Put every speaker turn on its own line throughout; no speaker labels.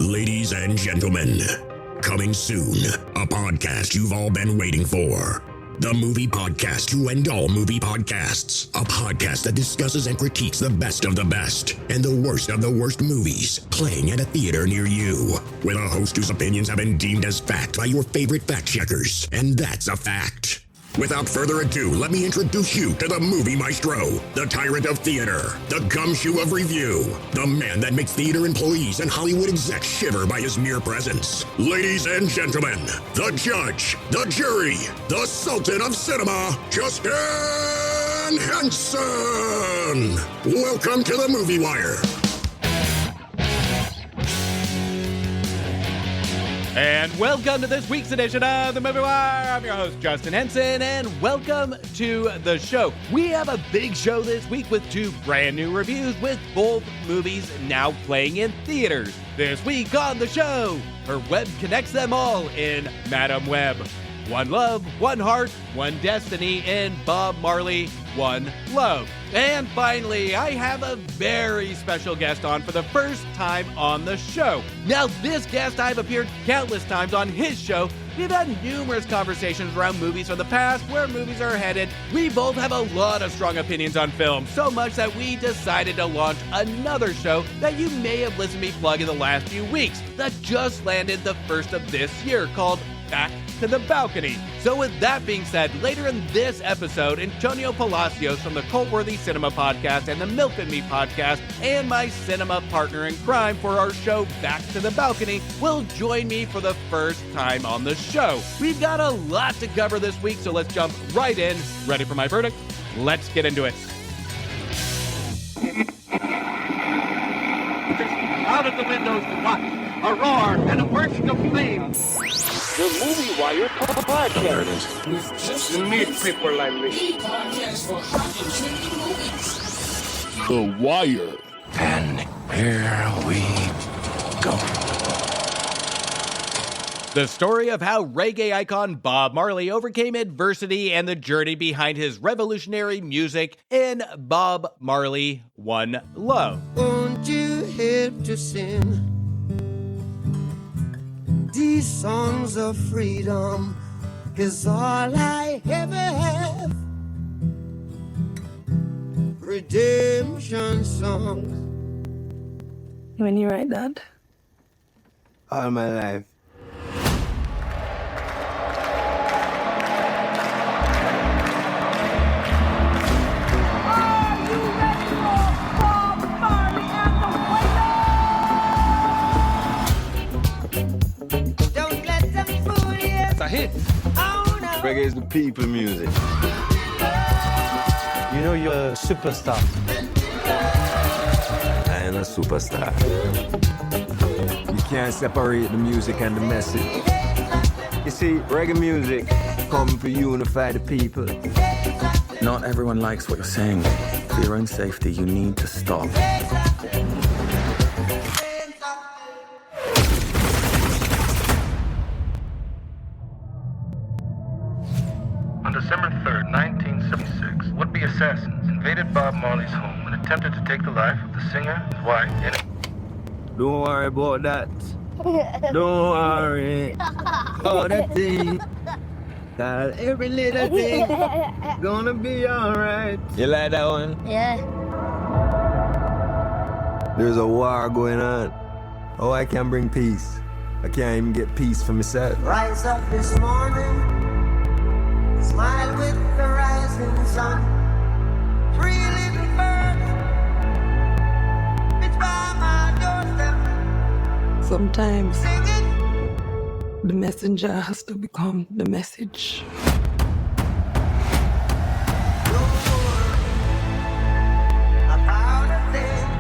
Ladies and gentlemen, coming soon, a podcast you've all been waiting for. The movie podcast to end all movie podcasts. A podcast that discusses and critiques the best of the best and the worst of the worst movies playing at a theater near you. With a host whose opinions have been deemed as fact by your favorite fact checkers. And that's a fact. Without further ado, let me introduce you to the movie maestro, the tyrant of theater, the gumshoe of review, the man that makes theater employees and Hollywood execs shiver by his mere presence. Ladies and gentlemen, the judge, the jury, the sultan of cinema, Justin Henson. Welcome to the Movie Wire.
And welcome to this week's edition of The Movie Wire. I'm your host, Justin Henson, and welcome to the show. We have a big show this week with two brand new reviews with both movies now playing in theaters. This week on the show, her web connects them all in Madam Web. One Love, One Heart, One Destiny in Bob Marley, One Love. And finally, I have a very special guest on for the first time on the show. Now, this guest, I've appeared countless times on his show. We've had numerous conversations around movies from the past, where movies are headed. We both have a lot of strong opinions on film, so much that we decided to launch another show that you may have listened to me plug in the last few weeks that just landed the first of this year, called Back to the Balcony. So with that being said, later in this episode, Antonio Palacios from the Cultworthy Cinema Podcast and the Milk and Me Podcast, and my cinema partner in crime for our show Back to the Balcony, will join me for the first time on the show. We've got a lot to cover this week, so let's jump right in. Ready for my verdict? Let's get into it.
Out of the windows to watch, a roar and a burst of flame. The Movie Wire podcast.
There it is.
Just meet people like me.
The Wire.
And here we go.
The story of how reggae icon Bob Marley overcame adversity and the journey behind his revolutionary music in Bob Marley, One Love.
Won't you help to sing these songs of freedom? Is all I ever have. Redemption songs.
When you write that?
All my life.
Hit.
Reggae is the people music.
You know you're a superstar.
I am a superstar. You can't separate the music and the message. You see, reggae music come to unify the people.
Not everyone likes what you're saying. For your own safety, you need to stop.
On December 3rd, 1976, would-be assassins invaded Bob Marley's home and attempted to take the life of the singer, his wife, and...
Don't worry about that. Don't worry about that thing. That every little thing gonna be alright. You like that one?
Yeah.
There's a war going on. Oh, I can't bring peace. I can't even get peace for myself.
Rise up this morning. Smile with the rising sun. Three little birds. It's by my doorstep.
Sometimes
Singing.
the messenger has to become the message.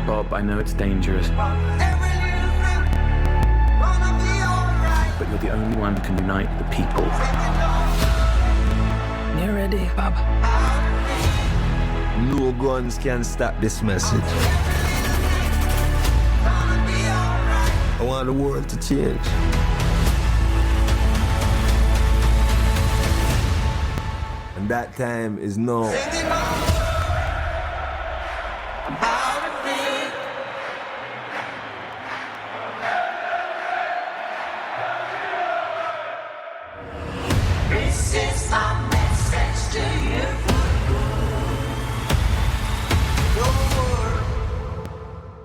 Bob, I know it's dangerous, but you're the only one who can unite the people.
You ready, Bob?
No guns can stop this message. I want the world to change. And that time is now.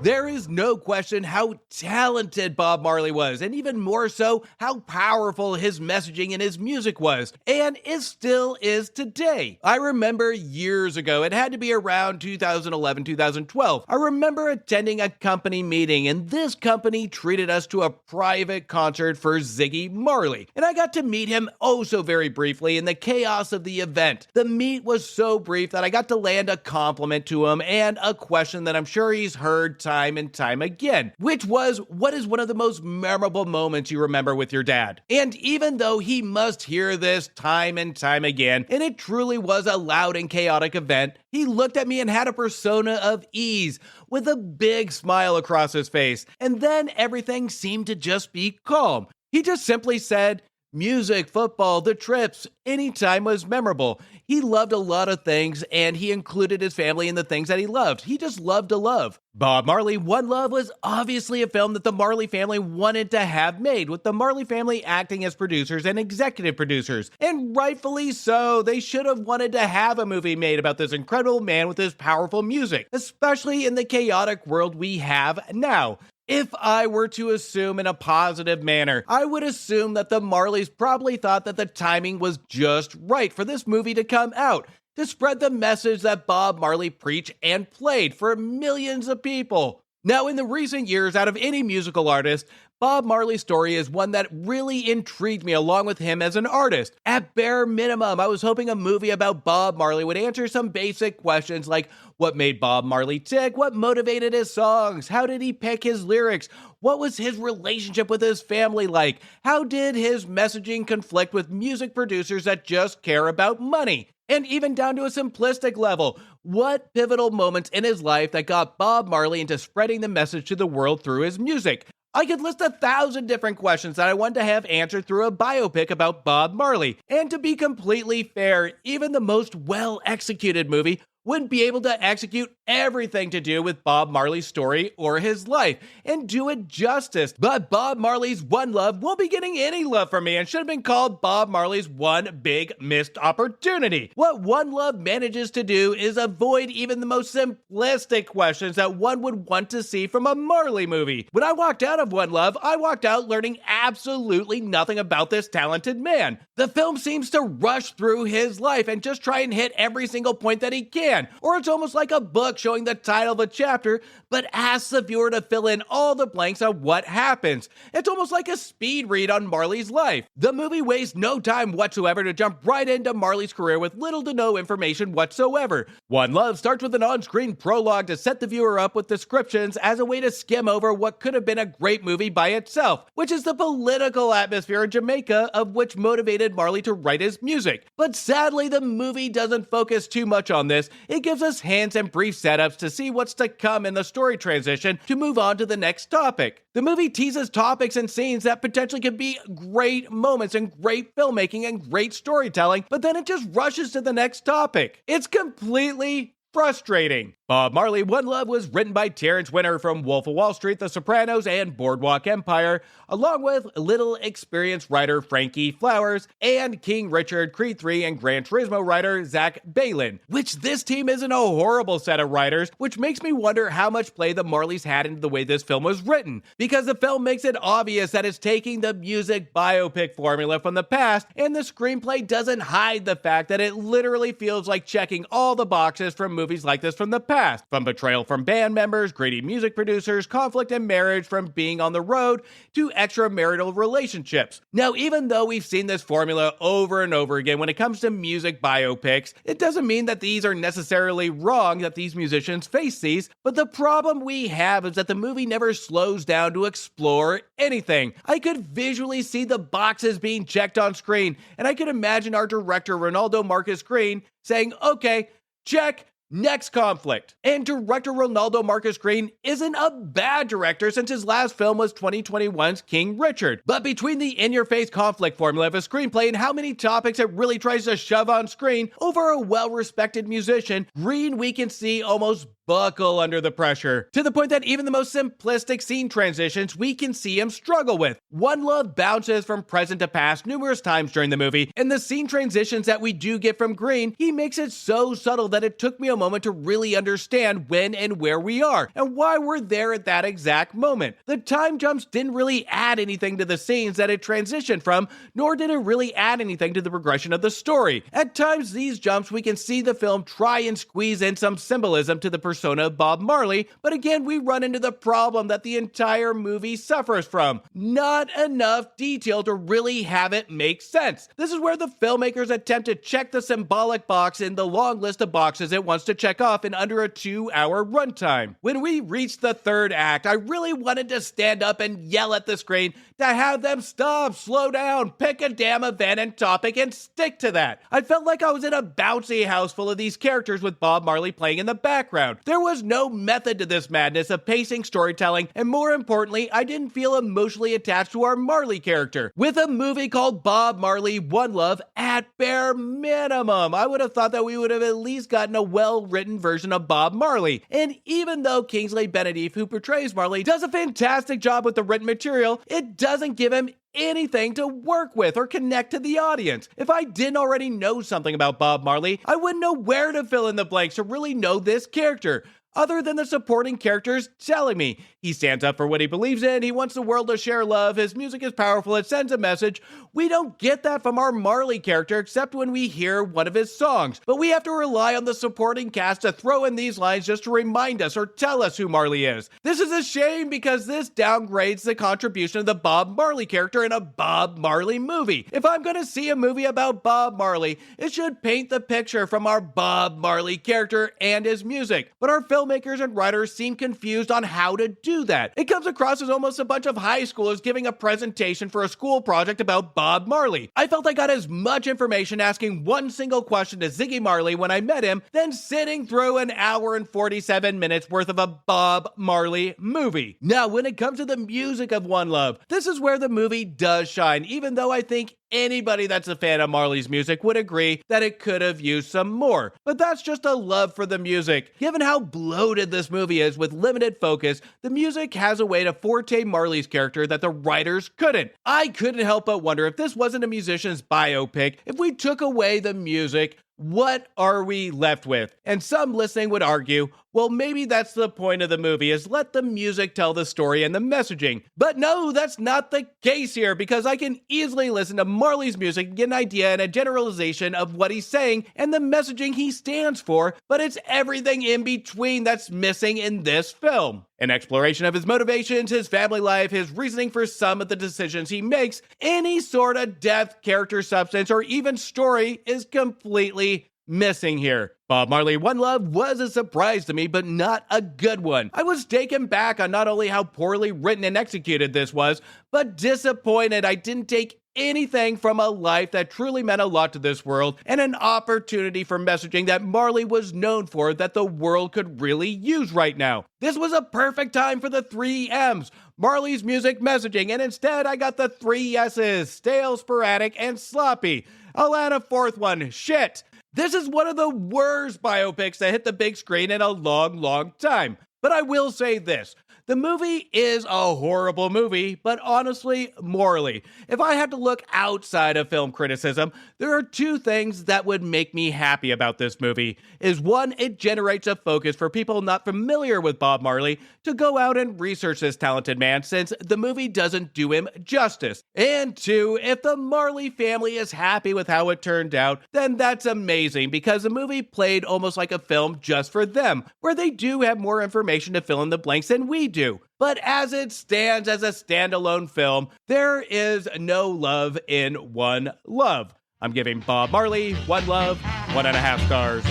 There is no question how talented Bob Marley was, and even more so, how powerful his messaging and his music was, and it still is today. I remember years ago, it had to be around 2011, 2012. I remember attending a company meeting, and this company treated us to a private concert for Ziggy Marley, and I got to meet him oh so very briefly in the chaos of the event. The meet was so brief that I got to land a compliment to him and a question that I'm sure he's heard time and time again, which was, what is one of the most memorable moments you remember with your dad? And even though he must hear this time and time again, and it truly was a loud and chaotic event, he looked at me and had a persona of ease with a big smile across his face, and then everything seemed to just be calm. He just simply said, music, football, the trips, any time was memorable. He loved a lot of things, and he included his family in the things that he loved. He just loved to love. Bob Marley, One Love was obviously a film that the Marley family wanted to have made, with the Marley family acting as producers and executive producers. And rightfully so, they should have wanted to have a movie made about this incredible man with his powerful music, especially in the chaotic world we have now. If I were to assume in a positive manner, I would assume that the Marleys probably thought that the timing was just right for this movie to come out, to spread the message that Bob Marley preached and played for millions of people. Now, in the recent years, out of any musical artist, Bob Marley's story is one that really intrigued me along with him as an artist. At bare minimum, I was hoping a movie about Bob Marley would answer some basic questions like, what made Bob Marley tick? What motivated his songs? How did he pick his lyrics? What was his relationship with his family like? How did his messaging conflict with music producers that just care about money? And even down to a simplistic level, what pivotal moments in his life that got Bob Marley into spreading the message to the world through his music? I could list 1,000 different questions that I wanted to have answered through a biopic about Bob Marley. And to be completely fair, even the most well-executed movie wouldn't be able to execute everything to do with Bob Marley's story or his life and do it justice. But Bob Marley's One Love won't be getting any love from me and should have been called Bob Marley's One Big Missed Opportunity. What One Love manages to do is avoid even the most simplistic questions that one would want to see from a Marley movie. When I walked out of One Love, I walked out learning absolutely nothing about this talented man. The film seems to rush through his life and just try and hit every single point that he can. Or it's almost like a book showing the title of a chapter, but asks the viewer to fill in all the blanks on what happens. It's almost like a speed read on Marley's life. The movie wastes no time whatsoever to jump right into Marley's career with little to no information whatsoever. One Love starts with an on-screen prologue to set the viewer up with descriptions as a way to skim over what could have been a great movie by itself, which is the political atmosphere in Jamaica of which motivated Marley to write his music. But sadly, the movie doesn't focus too much on this. It gives us hints and brief setups to see what's to come in the story transition to move on to the next topic. The movie teases topics and scenes that potentially could be great moments and great filmmaking and great storytelling, but then it just rushes to the next topic. It's completely frustrating. Bob Marley, One Love was written by Terrence Winter from Wolf of Wall Street, The Sopranos, and Boardwalk Empire, along with little experienced writer Frankie Flowers and King Richard, Creed 3, and Gran Turismo writer Zach Balin, which this team isn't a horrible set of writers, which makes me wonder how much play the Marleys had into the way this film was written, because the film makes it obvious that it's taking the music biopic formula from the past, and the screenplay doesn't hide the fact that it literally feels like checking all the boxes from movies like this from the past. From betrayal from band members, greedy music producers, conflict in marriage from being on the road, to extramarital relationships. Now, even though we've seen this formula over and over again when it comes to music biopics, it doesn't mean that these are necessarily wrong, that these musicians face these, but the problem we have is that the movie never slows down to explore anything. I could visually see the boxes being checked on screen, and I could imagine our director, Ronaldo Marcus Green, saying, okay, check, next conflict. And director Ronaldo Marcus Green isn't a bad director since his last film was 2021's King Richard. But between the in-your-face conflict formula of a screenplay and how many topics it really tries to shove on screen over a well-respected musician, Green, we can see, almost buckle under the pressure, to the point that even the most simplistic scene transitions we can see him struggle with. One Love bounces from present to past numerous times during the movie, and the scene transitions that we do get from Green, he makes it so subtle that it took me a moment to really understand when and where we are, and why we're there at that exact moment. The time jumps didn't really add anything to the scenes that it transitioned from, nor did it really add anything to the progression of the story. At times, these jumps, we can see the film try and squeeze in some symbolism to the persona of Bob Marley, but again, we run into the problem that the entire movie suffers from. Not enough detail to really have it make sense. This is where the filmmakers attempt to check the symbolic box in the long list of boxes it wants to check off in under a 2-hour runtime. When we reached the third act, I really wanted to stand up and yell at the screen to have them stop, slow down, pick a damn event and topic and stick to that. I felt like I was in a bouncy house full of these characters with Bob Marley playing in the background. There was no method to this madness of pacing, storytelling, and more importantly, I didn't feel emotionally attached to our Marley character. With a movie called Bob Marley, One Love, at bare minimum, I would have thought that we would have at least gotten a well-written version of Bob Marley. And even though Kingsley Benedict, who portrays Marley, does a fantastic job with the written material, it doesn't give him anything to work with or connect to the audience. If I didn't already know something about Bob Marley, I wouldn't know where to fill in the blanks to really know this character, other than the supporting characters telling me. He stands up for what he believes in, he wants the world to share love, his music is powerful, it sends a message. We don't get that from our Marley character except when we hear one of his songs, but we have to rely on the supporting cast to throw in these lines just to remind us or tell us who Marley is. This is a shame because this downgrades the contribution of the Bob Marley character in a Bob Marley movie. If I'm gonna see a movie about Bob Marley, it should paint the picture from our Bob Marley character and his music, but our filmmakers and writers seem confused on how to do that. It comes across as almost a bunch of high schoolers giving a presentation for a school project about Bob Marley. I felt I got as much information asking one single question to Ziggy Marley when I met him than sitting through an hour and 47 minutes worth of a Bob Marley movie. Now, when it comes to the music of One Love, this is where the movie does shine, even though I think anybody that's a fan of Marley's music would agree that it could have used some more. But that's just a love for the music. Given how bloated this movie is with limited focus, the music has a way to forte Marley's character that the writers couldn't. I couldn't help but wonder if this wasn't a musician's biopic, if we took away the music, what are we left with? And some listening would argue, well, maybe that's the point of the movie, is let the music tell the story and the messaging. But no, that's not the case here, because I can easily listen to Marley's music and get an idea and a generalization of what he's saying and the messaging he stands for, but it's everything in between that's missing in this film. An exploration of his motivations, his family life, his reasoning for some of the decisions he makes, any sort of depth, character substance, or even story is completely missing here. Bob Marley One Love was a surprise to me, but not a good one. I was taken back on not only how poorly written and executed this was, but disappointed I didn't take anything from a life that truly meant a lot to this world and an opportunity for messaging that Marley was known for that the world could really use right now. This was a perfect time for the 3 M's. Marley's music messaging, and instead I got the 3 S's, stale, sporadic, and sloppy. I'll add a fourth one, shit. This is one of the worst biopics that hit the big screen in a long time. But I will say this. The movie is a horrible movie, but honestly, morally, if I had to look outside of film criticism, there are 2 things that would make me happy about this movie. Is 1, it generates a focus for people not familiar with Bob Marley to go out and research this talented man, since the movie doesn't do him justice. And 2, if the Marley family is happy with how it turned out, then that's amazing, because the movie played almost like a film just for them, where they do have more information to fill in the blanks than we do. But as it stands as a standalone film, there is no love in One Love. I'm giving Bob Marley One Love 1.5 stars.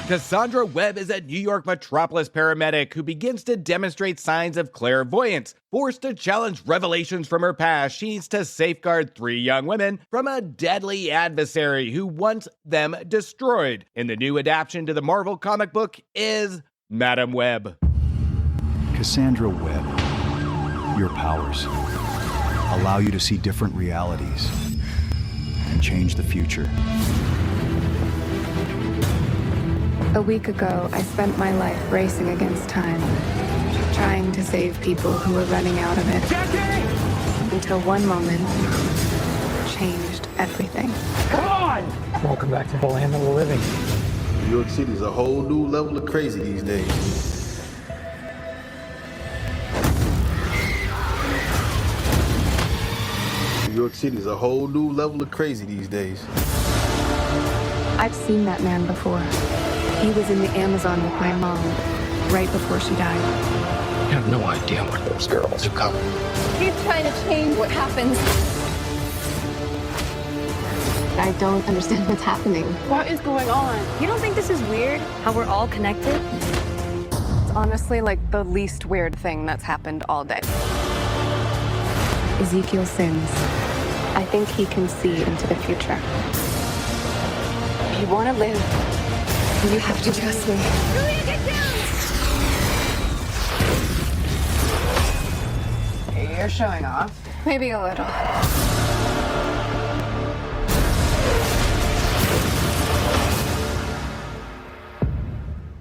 Cassandra Webb is a New York metropolis paramedic who begins to demonstrate signs of clairvoyance. Forced to challenge revelations from her past, she needs to safeguard 3 young women from a deadly adversary who wants them destroyed. And the new adaptation to the Marvel comic book is Madam Web.
Cassandra Webb, your powers allow you to see different realities, and change the future.
A week ago, I spent my life racing against time, trying to save people who were running out of it. Jackie! Until one moment changed everything.
Come on! Welcome back to the land of the living.
New York City's a whole new level of crazy these days. New York City's a whole new level of crazy these days.
I've seen that man before. He was in the Amazon with my mom, right before she died.
You have no idea what those girls have come.
He's trying to change what happens. I don't understand what's happening.
What is going on?
You don't think this is weird? How we're all connected?
It's honestly like the least weird thing that's happened all day.
Ezekiel sins. I think he can see into the future.
If you want to live, you have to trust me.
Julia, get down!
You're showing off.
Maybe a little.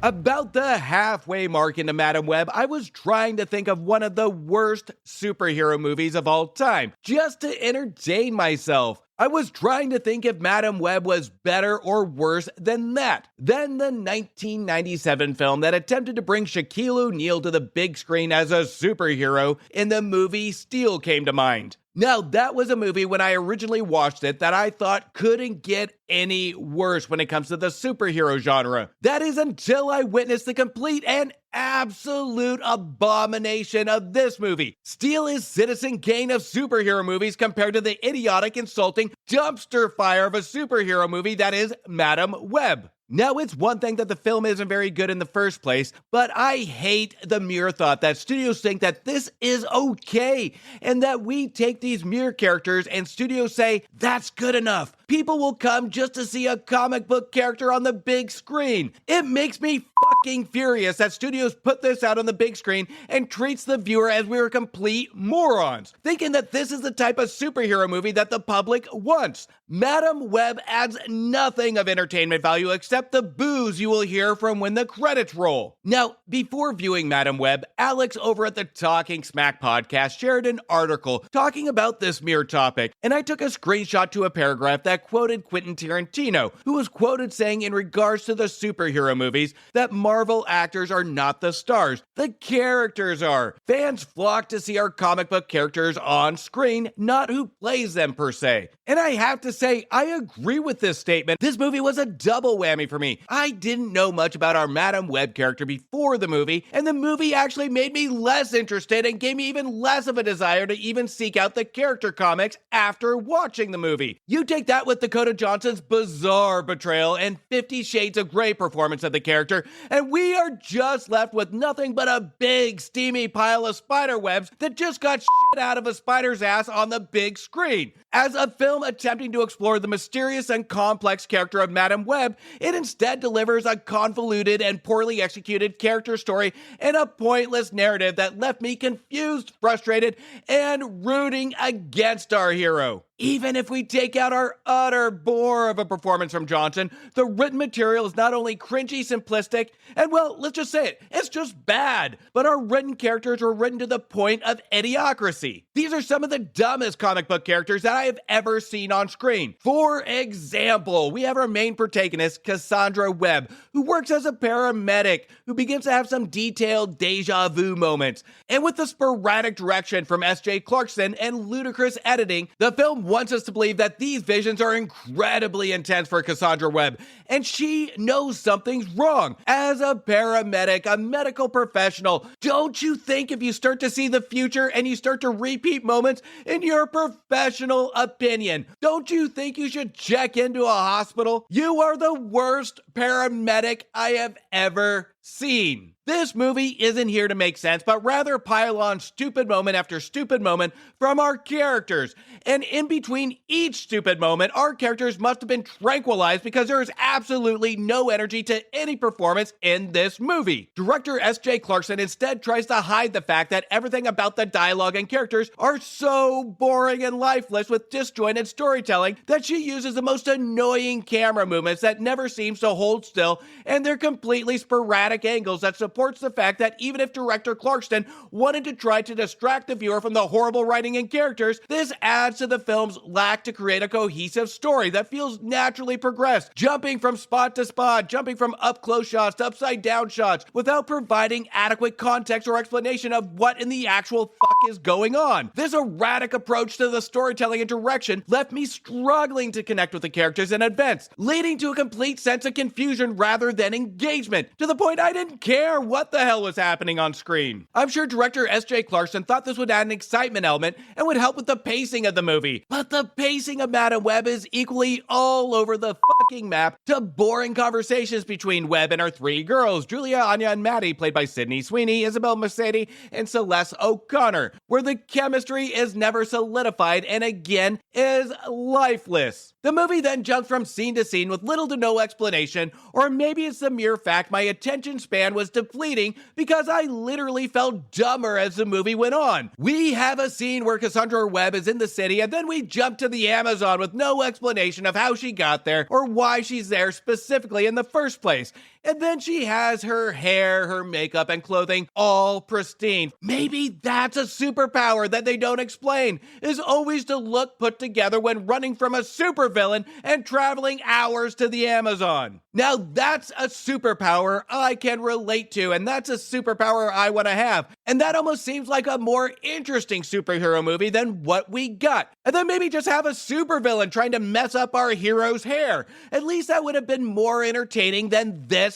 About the halfway mark into Madam Web, I was trying to think of one of the worst superhero movies of all time, just to entertain myself. I was trying to think if Madam Web was better or worse than that. Then the 1997 film that attempted to bring Shaquille O'Neal to the big screen as a superhero in the movie Steel came to mind. Now, that was a movie when I originally watched it that I thought couldn't get any worse when it comes to the superhero genre. That is until I witnessed the complete and absolute abomination of this movie. Steel is Citizen Kane of superhero movies compared to the idiotic, insulting dumpster fire of a superhero movie that is Madam Web. Now, it's one thing that the film isn't very good in the first place, but I hate the mere thought that studios think that this is okay, and that we take these mere characters and studios say, that's good enough. People will come just to see a comic book character on the big screen. It makes me fucking furious that studios put this out on the big screen and treats the viewer as we're complete morons, thinking that this is the type of superhero movie that the public wants. Madam Web adds nothing of entertainment value except the boos you will hear from when the credits roll. Now, before viewing Madam Web, Alex over at the Talking Smack podcast shared an article talking about this mere topic, and I took a screenshot to a paragraph that quoted Quentin Tarantino, who was quoted saying in regards to the superhero movies that Marvel actors are not the stars, the characters are. Fans flock to see our comic book characters on screen, not who plays them per se. And I have to say, I agree with this statement. This movie was a double whammy for me. I didn't know much about our Madam Web character before the movie, and the movie actually made me less interested and gave me even less of a desire to even seek out the character comics after watching the movie. You take that with Dakota Johnson's bizarre betrayal and 50 Shades of Grey performance of the character, and we are just left with nothing but a big steamy pile of spider webs that just got shit out of a spider's ass on the big screen. As a film attempting to explore the mysterious and complex character of Madam Web, it instead delivers a convoluted and poorly executed character story and a pointless narrative that left me confused, frustrated, and rooting against our hero. Even if we take out our utter bore of a performance from Johnson, the written material is not only cringy, simplistic, and well, let's just say it, it's just bad, but our written characters were written to the point of idiocracy. These are some of the dumbest comic book characters that I have ever seen on screen. For example, we have our main protagonist, Cassandra Webb, who works as a paramedic, who begins to have some detailed deja vu moments. And with the sporadic direction from S.J. Clarkson and ludicrous editing, the film wants us to believe that these visions are incredibly intense for Cassandra Webb, and she knows something's wrong. As a paramedic, a medical professional, don't you think if you start to see the future and you start to repeat moments in your professional opinion, don't you think you should check into a hospital? You are the worst paramedic I have ever Scene. This movie isn't here to make sense, but rather pile on stupid moment after stupid moment from our characters. And in between each stupid moment, our characters must have been tranquilized because there is absolutely no energy to any performance in this movie. Director S.J. Clarkson instead tries to hide the fact that everything about the dialogue and characters are so boring and lifeless with disjointed storytelling that she uses the most annoying camera movements that never seems to hold still, and they're completely sporadic angles that supports the fact that even if director Clarkson wanted to try to distract the viewer from the horrible writing and characters, this adds to the film's lack to create a cohesive story that feels naturally progressed, jumping from spot to spot, jumping from up-close shots to upside-down shots, without providing adequate context or explanation of what in the actual fuck is going on. This erratic approach to the storytelling and direction left me struggling to connect with the characters and events, leading to a complete sense of confusion rather than engagement, to the point I didn't care what the hell was happening on screen. I'm sure director S.J. Clarkson thought this would add an excitement element and would help with the pacing of the movie, but the pacing of Madam Web is equally all over the fucking map to boring conversations between Webb and her three girls, Julia, Anya, and Maddie, played by Sydney Sweeney, Isabel Mercedi, and Celeste O'Connor, where the chemistry is never solidified and again is lifeless. The movie then jumps from scene to scene with little to no explanation, or maybe it's the mere fact my attention span was depleting because I literally felt dumber as the movie went on. We have a scene where Cassandra Webb is in the city, and then we jump to the Amazon with no explanation of how she got there or why she's there specifically in the first place. And then she has her hair, her makeup, and clothing all pristine. Maybe that's a superpower that they don't explain, is always to look put together when running from a supervillain and traveling hours to the Amazon. Now that's a superpower I can relate to, and that's a superpower I want to have. And that almost seems like a more interesting superhero movie than what we got. And then maybe just have a supervillain trying to mess up our hero's hair. At least that would have been more entertaining than this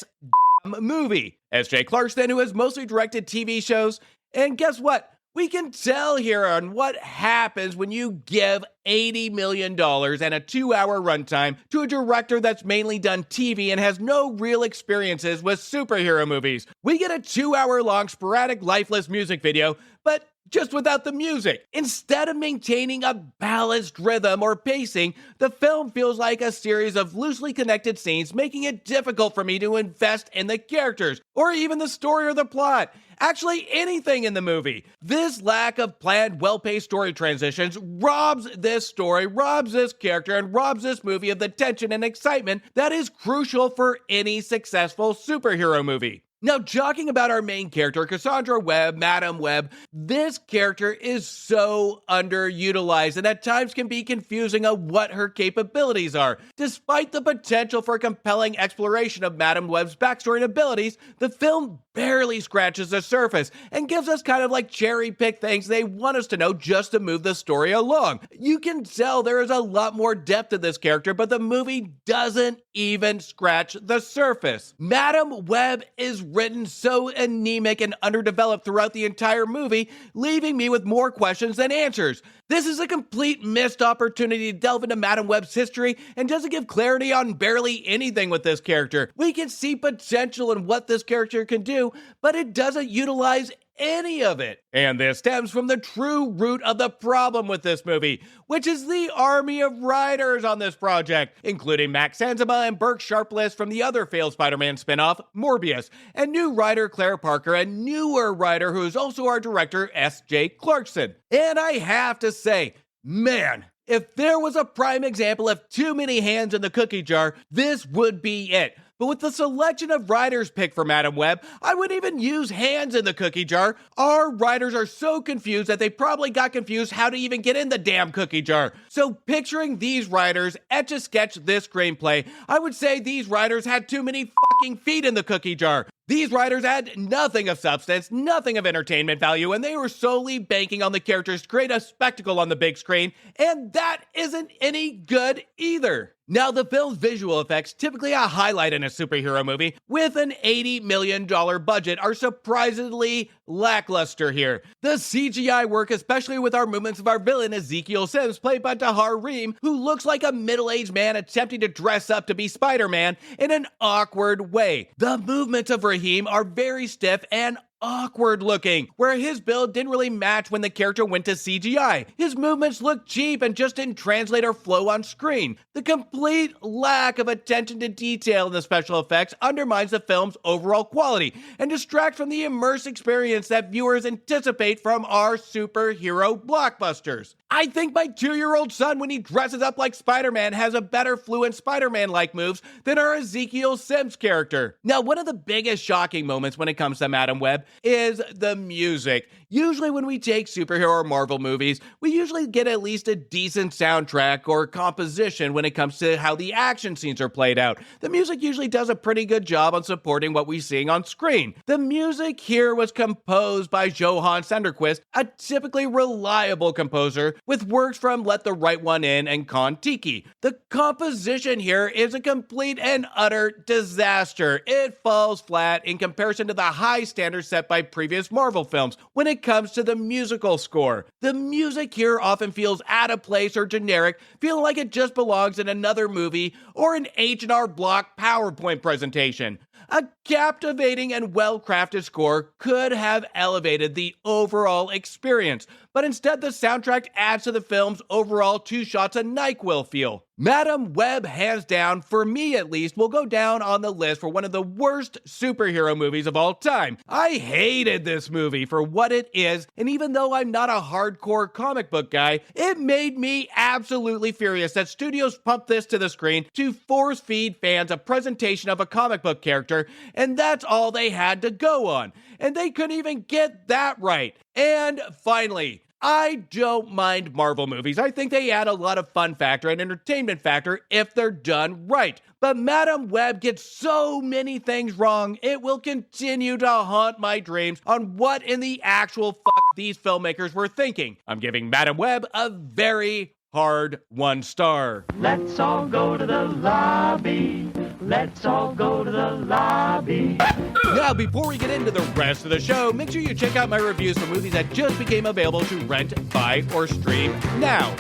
damn movie. S.J. Clarkson, who has mostly directed TV shows, and guess what? We can tell here on what happens when you give $80 million and a 2-hour runtime to a director that's mainly done TV and has no real experiences with superhero movies. We get a 2-hour long sporadic lifeless music video, but just without the music. Instead of maintaining a balanced rhythm or pacing, the film feels like a series of loosely connected scenes, making it difficult for me to invest in the characters, or even the story or the plot. Actually, anything in the movie. This lack of planned, well-paced story transitions robs this story, robs this character, and robs this movie of the tension and excitement that is crucial for any successful superhero movie. Now, talking about our main character, Cassandra Webb, Madam Webb, this character is so underutilized and at times can be confusing of what her capabilities are. Despite the potential for a compelling exploration of Madam Webb's backstory and abilities, the film barely scratches the surface and gives us kind of like cherry-pick things they want us to know just to move the story along. You can tell there is a lot more depth to this character, but the movie doesn't even scratch the surface. Madam Webb is written so anemic and underdeveloped throughout the entire movie, leaving me with more questions than answers. This is a complete missed opportunity to delve into Madam Webb's history and doesn't give clarity on barely anything with this character. We can see potential in what this character can do, but it doesn't utilize any of it. And this stems from the true root of the problem with this movie, which is the army of writers on this project, including Max Sanzema and Burke Sharpless from the other failed Spider-Man spinoff, Morbius, and new writer Claire Parker, and newer writer who is also our director, S.J. Clarkson. And I have to say, man, if there was a prime example of too many hands in the cookie jar, this would be it. But with the selection of writers picked for Madam Web, I wouldn't even use hands in the cookie jar. Our writers are so confused that they probably got confused how to even get in the damn cookie jar. So picturing these writers etch-a-sketch this screenplay, I would say these writers had too many fucking feet in the cookie jar. These writers had nothing of substance, nothing of entertainment value, and they were solely banking on the characters to create a spectacle on the big screen, and that isn't any good either. Now, the film's visual effects, typically a highlight in a superhero movie, with an $80 million budget, are surprisingly lackluster here. The CGI work, especially with our movements of our villain, Ezekiel Sims, played by Tahar Reem, who looks like a middle-aged man attempting to dress up to be Spider-Man in an awkward way. The movements of Rahim are very stiff and awkward looking, where his build didn't really match when the character went to CGI. His movements looked cheap and just didn't translate or flow on screen. The complete lack of attention to detail in the special effects undermines the film's overall quality and distracts from the immersive experience that viewers anticipate from our superhero blockbusters. I think my 2-year-old son, when he dresses up like Spider-Man, has a better fluent Spider-Man-like moves than our Ezekiel Sims character. Now, one of the biggest shocking moments when it comes to Madam Web is the music. Usually when we take superhero or Marvel movies, we usually get at least a decent soundtrack or composition when it comes to how the action scenes are played out. The music usually does a pretty good job on supporting what we're seeing on screen. The music here was composed by Johann Senderquist, a typically reliable composer with works from Let the Right One In and Kon-Tiki. The composition here is a complete and utter disaster. It falls flat in comparison to the high standards set by previous Marvel films when it comes to the musical score. The music here often feels out of place or generic, feeling like it just belongs in another movie or an H&R Block PowerPoint presentation. A captivating and well-crafted score could have elevated the overall experience, but instead the soundtrack adds to the film's overall two shots a NyQuil feel. Madam Web, hands down, for me at least, will go down on the list for one of the worst superhero movies of all time. I hated this movie for what it is, and even though I'm not a hardcore comic book guy, it made me absolutely furious that studios pumped this to the screen to force feed fans a presentation of a comic book character, and that's all they had to go on. And they couldn't even get that right. And finally, I don't mind Marvel movies. I think they add a lot of fun factor and entertainment factor if they're done right. But Madam Web gets so many things wrong, it will continue to haunt my dreams on what in the actual fuck these filmmakers were thinking. I'm giving Madam Web a very hard 1 star.
Let's all go to the lobby. Let's all go to the lobby.
Now, before we get into the rest of the show, make sure you check out my reviews for movies that just became available to rent, buy, or stream now.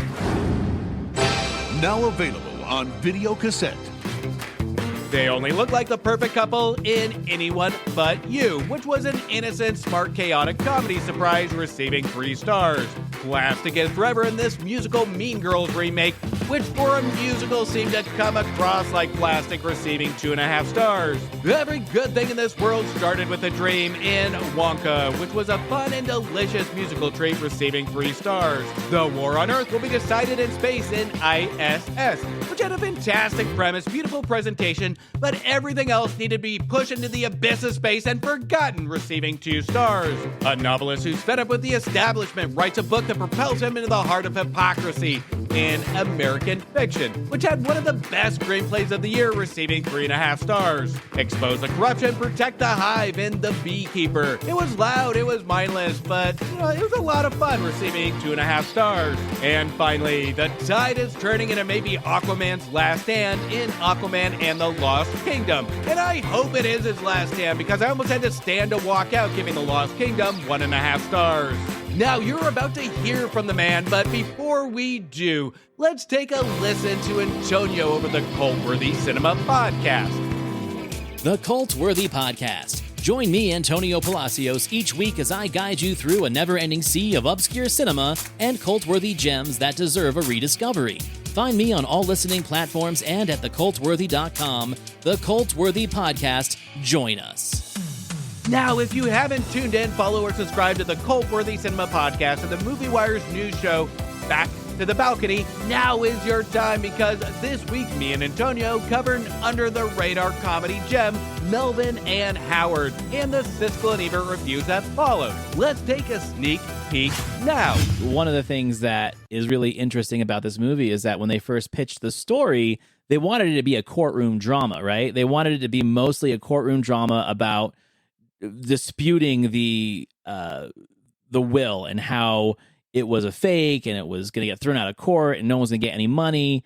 Now available on video cassette.
They Only Look Like the Perfect Couple in Anyone But You, which was an innocent, smart, chaotic comedy surprise receiving 3 stars. Plastic is Forever in this musical Mean Girls remake, which for a musical seemed to come across like plastic, receiving 2.5 stars. Every good thing in this world started with a dream in Wonka, which was a fun and delicious musical treat, receiving 3 stars. The War on Earth will be decided in space in ISS, which had a fantastic premise, beautiful presentation, but everything else needed to be pushed into the abyss of space and forgotten, receiving 2 stars. A novelist who's fed up with the establishment writes a book that propels him into the heart of hypocrisy in American Fiction, which had one of the best screenplays of the year, receiving 3.5 stars. Expose the corruption, protect the hive in The Beekeeper. It was loud, it was mindless, but it was a lot of fun, receiving 2.5 stars. And finally, the tide is turning into maybe Aquaman's last stand in Aquaman and the Lost Kingdom. And I hope it is his last stand, because I almost had to stand to walk out, giving the Lost Kingdom 1.5 stars. Now, you're about to hear from the man, but before we do, let's take a listen to Antonio over the Cultworthy Cinema Podcast.
The Cultworthy Podcast. Join me, Antonio Palacios, each week as I guide you through a never-ending sea of obscure cinema and cult-worthy gems that deserve a rediscovery. Find me on all listening platforms and at thecultworthy.com. The Cultworthy Podcast. Join us.
Now, if you haven't tuned in, follow or subscribe to the Cultworthy Cinema Podcast and the Movie Wire's news show, Back to the Balcony, now is your time, because this week, me and Antonio cover an under-the-radar comedy gem, Melvin and Howard, and the Siskel and Ebert reviews that followed. Let's take a sneak peek now.
One of the things that is really interesting about this movie is that when they first pitched the story, they wanted it to be a courtroom drama, right? They wanted it to be mostly a courtroom drama about disputing the will and how it was a fake and it was going to get thrown out of court and no one's going to get any money.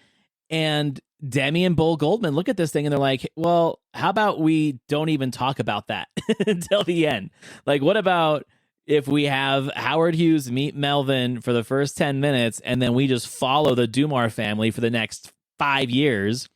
And Demi and Bull Goldman look at this thing and they're like, well, how about we don't even talk about that until the end? Like, what about if we have Howard Hughes meet Melvin for the first 10 minutes and then we just follow the Dumar family for the next 5 years?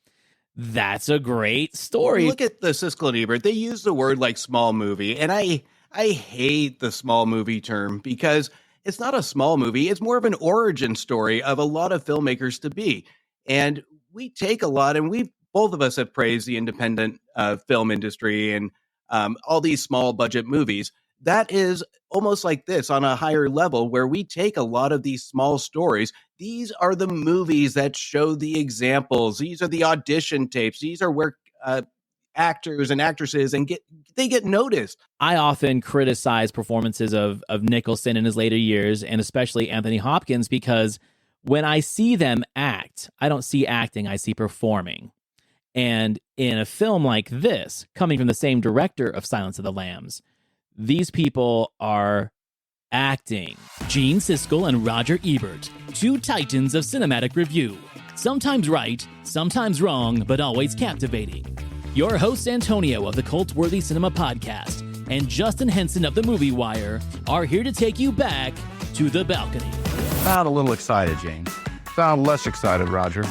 that's a great story.
Look at the Siskel and Ebert. They use the word like small movie, and I hate the small movie term because it's not a small movie. It's more of an origin story of a lot of filmmakers to be. And we take a lot, and both of us have praised the independent film industry and all these small budget movies. That is almost like this on a higher level where we take a lot of these small stories. These are the movies that show the examples. These are the audition tapes. These are where actors and actresses they get noticed.
I often criticize performances of Nicholson in his later years, and especially Anthony Hopkins, because when I see them act, I don't see acting, I see performing. And in a film like this, coming from the same director of Silence of the Lambs, these people are acting. Gene Siskel and Roger Ebert, two titans of cinematic review. Sometimes right, sometimes wrong, but always captivating. Your hosts Antonio of the Cultworthy Cinema Podcast and Justin Henson of the Movie Wire are here to take you back to the balcony.
Sound a little excited, James. Sound less excited, Roger.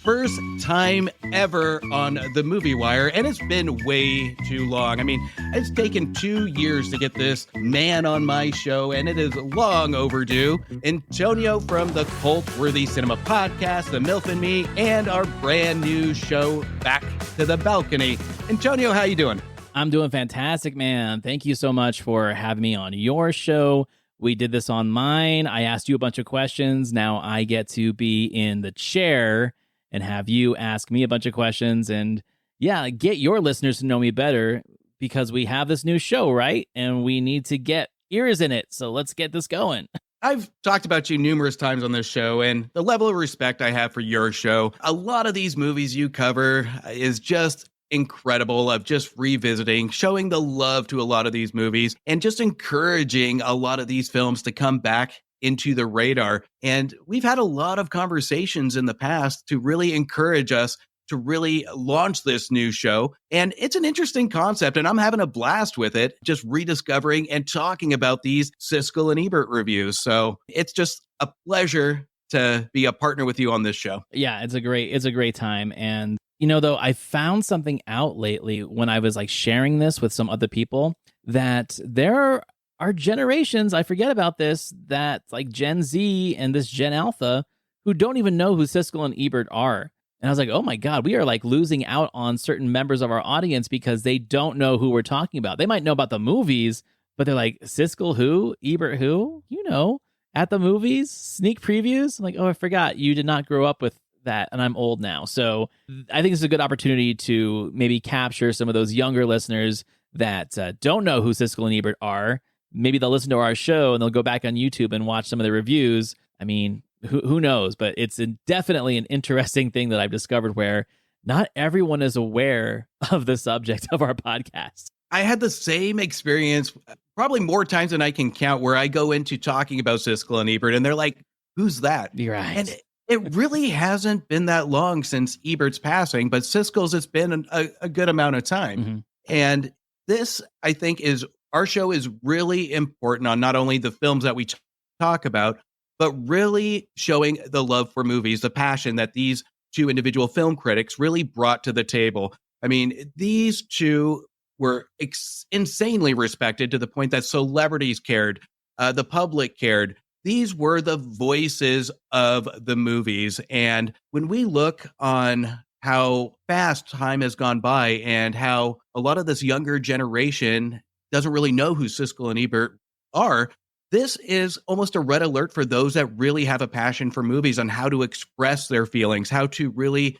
First time ever on the Movie Wire, and it's been way too long. I mean, it's taken 2 years to get this man on my show, and it is long overdue. Antonio from the Cultworthy Cinema Podcast, the MILF and Me, and our brand new show, Back to the Balcony. Antonio, how you doing?
I'm doing fantastic, man. Thank you so much for having me on your show. We did this on mine. I asked you a bunch of questions. Now I get to be in the chair and have you ask me a bunch of questions and, yeah, get your listeners to know me better because we have this new show, right? And we need to get ears in it. So let's get this going.
I've talked about you numerous times on this show and the level of respect I have for your show. A lot of these movies you cover is just incredible, of just revisiting, showing the love to a lot of these movies and just encouraging a lot of these films to come back into the radar. And we've had a lot of conversations in the past to really encourage us to really launch this new show. And it's an interesting concept, and I'm having a blast with it, just rediscovering and talking about these Siskel and Ebert reviews. So it's just a pleasure to be a partner with you on this show.
Yeah, it's a great time. And, you know, though, I found something out lately when I was like sharing this with some other people that there are generations, I forget about this, that like Gen Z and this Gen Alpha who don't even know who Siskel and Ebert are. And I was like, oh my God, we are like losing out on certain members of our audience because they don't know who we're talking about. They might know about the movies, but they're like, Siskel who? Ebert who? You know, at the movies, sneak previews. I'm like, oh, I forgot you did not grow up with that, and I'm old now. So I think it's a good opportunity to maybe capture some of those younger listeners that don't know who Siskel and Ebert are. Maybe they'll listen to our show and they'll go back on YouTube and watch some of the reviews. I mean, who knows? But it's definitely an interesting thing that I've discovered where not everyone is aware of the subject of our podcast.
I had the same experience probably more times than I can count where I go into talking about Siskel and Ebert and they're like, who's that?
You're right.
And it really hasn't been that long since Ebert's passing, but Siskel's, it's been a good amount of time.
Mm-hmm.
And this, I think, our show is really important on not only the films that we talk about, but really showing the love for movies, the passion that these two individual film critics really brought to the table. I mean, these two were insanely respected to the point that celebrities cared, the public cared. These were the voices of the movies. And when we look on how fast time has gone by and how a lot of this younger generation doesn't really know who Siskel and Ebert are, this is almost a red alert for those that really have a passion for movies on how to express their feelings, how to really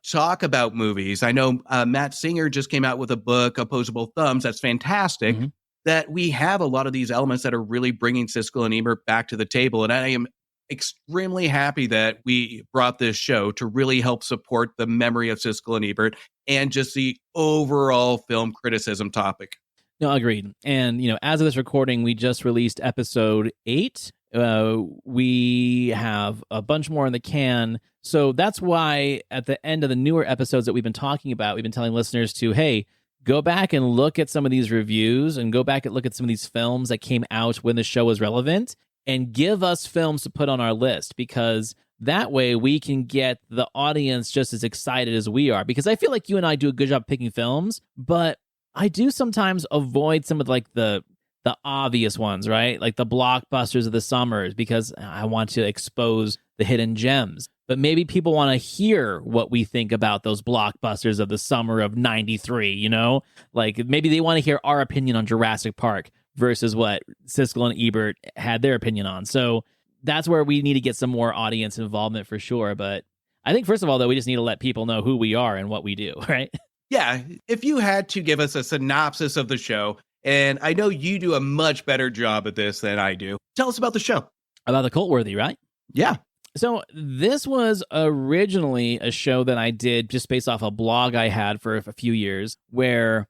talk about movies. I know Matt Singer just came out with a book, Opposable Thumbs. That's fantastic. Mm-hmm. That we have a lot of these elements that are really bringing Siskel and Ebert back to the table. And I am extremely happy that we brought this show to really help support the memory of Siskel and Ebert and just the overall film criticism topic.
No, agreed. And, you know, as of this recording, we just released episode 8. We have a bunch more in the can. So that's why at the end of the newer episodes that we've been talking about, we've been telling listeners to, hey, go back and look at some of these reviews and go back and look at some of these films that came out when the show was relevant and give us films to put on our list, because That way we can get the audience just as excited as we are, because I feel like you and I do a good job picking films, but I do sometimes avoid some of like the obvious ones, right? Like the blockbusters of the summers, because I want to expose the hidden gems. But maybe people want to hear what we think about those blockbusters of the summer of 93, you know? Like maybe they want to hear our opinion on Jurassic Park versus what Siskel and Ebert had their opinion on. So that's where we need to get some more audience involvement for sure. But I think, first of all, though, we just need to let people know who we are and what we do, right?
Yeah. If you had to give us a synopsis of the show, and I know you do a much better job at this than I do, tell us about the show.
About the Cultworthy, right?
Yeah.
So this was originally a show that I did just based off a blog I had for a few years where,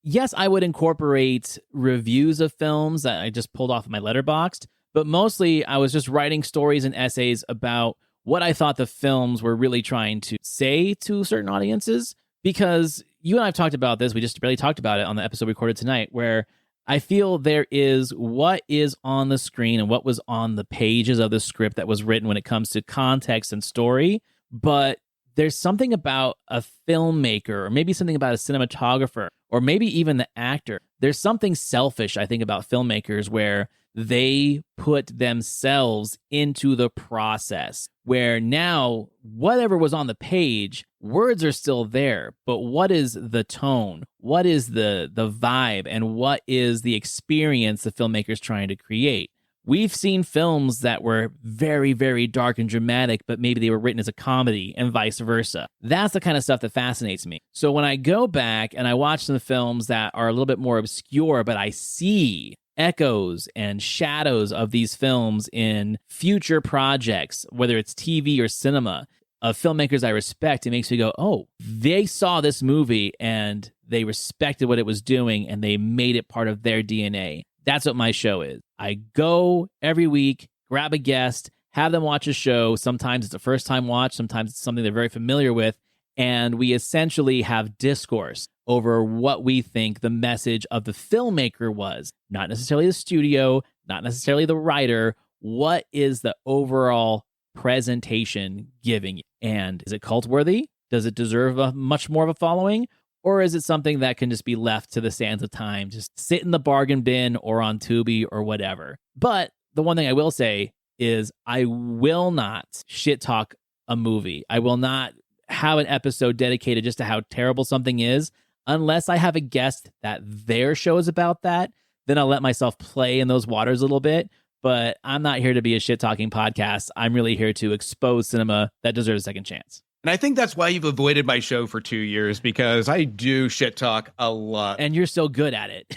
yes, I would incorporate reviews of films that I just pulled off of my Letterboxd, but mostly I was just writing stories and essays about what I thought the films were really trying to say to certain audiences. Because you and I have talked about this, we just barely talked about it on the episode recorded tonight, where I feel there is what is on the screen and what was on the pages of the script that was written when it comes to context and story. But there's something about a filmmaker, or maybe something about a cinematographer, or maybe even the actor. There's something selfish, I think, about filmmakers where they put themselves into the process, where now whatever was on the page, words are still there, but what is the tone? What is the vibe? And what is the experience the filmmaker's trying to create? We've seen films that were very, very dark and dramatic, but maybe they were written as a comedy and vice versa. That's the kind of stuff that fascinates me. So when I go back and I watch some films that are a little bit more obscure, but I see echoes and shadows of these films in future projects, whether it's TV or cinema, of filmmakers I respect, it makes me go, oh, they saw this movie and they respected what it was doing and they made it part of their DNA. That's what my show is. I go every week, grab a guest, have them watch a show. Sometimes it's a first-time watch. Sometimes it's something they're very familiar with. And we essentially have discourse over what we think the message of the filmmaker was. Not necessarily the studio, not necessarily the writer. What is the overall presentation giving you? And is it cult-worthy? Does it deserve a much more of a following? Or is it something that can just be left to the sands of time, just sit in the bargain bin or on Tubi or whatever? But the one thing I will say is I will not shit talk a movie. I will not have an episode dedicated just to how terrible something is unless I have a guest that their show is about that. Then I'll let myself play in those waters a little bit. But I'm not here to be a shit-talking podcast. I'm really here to expose cinema that deserves a second chance.
And I think that's why you've avoided my show for 2 years, because I do shit talk a lot.
And you're so good at it.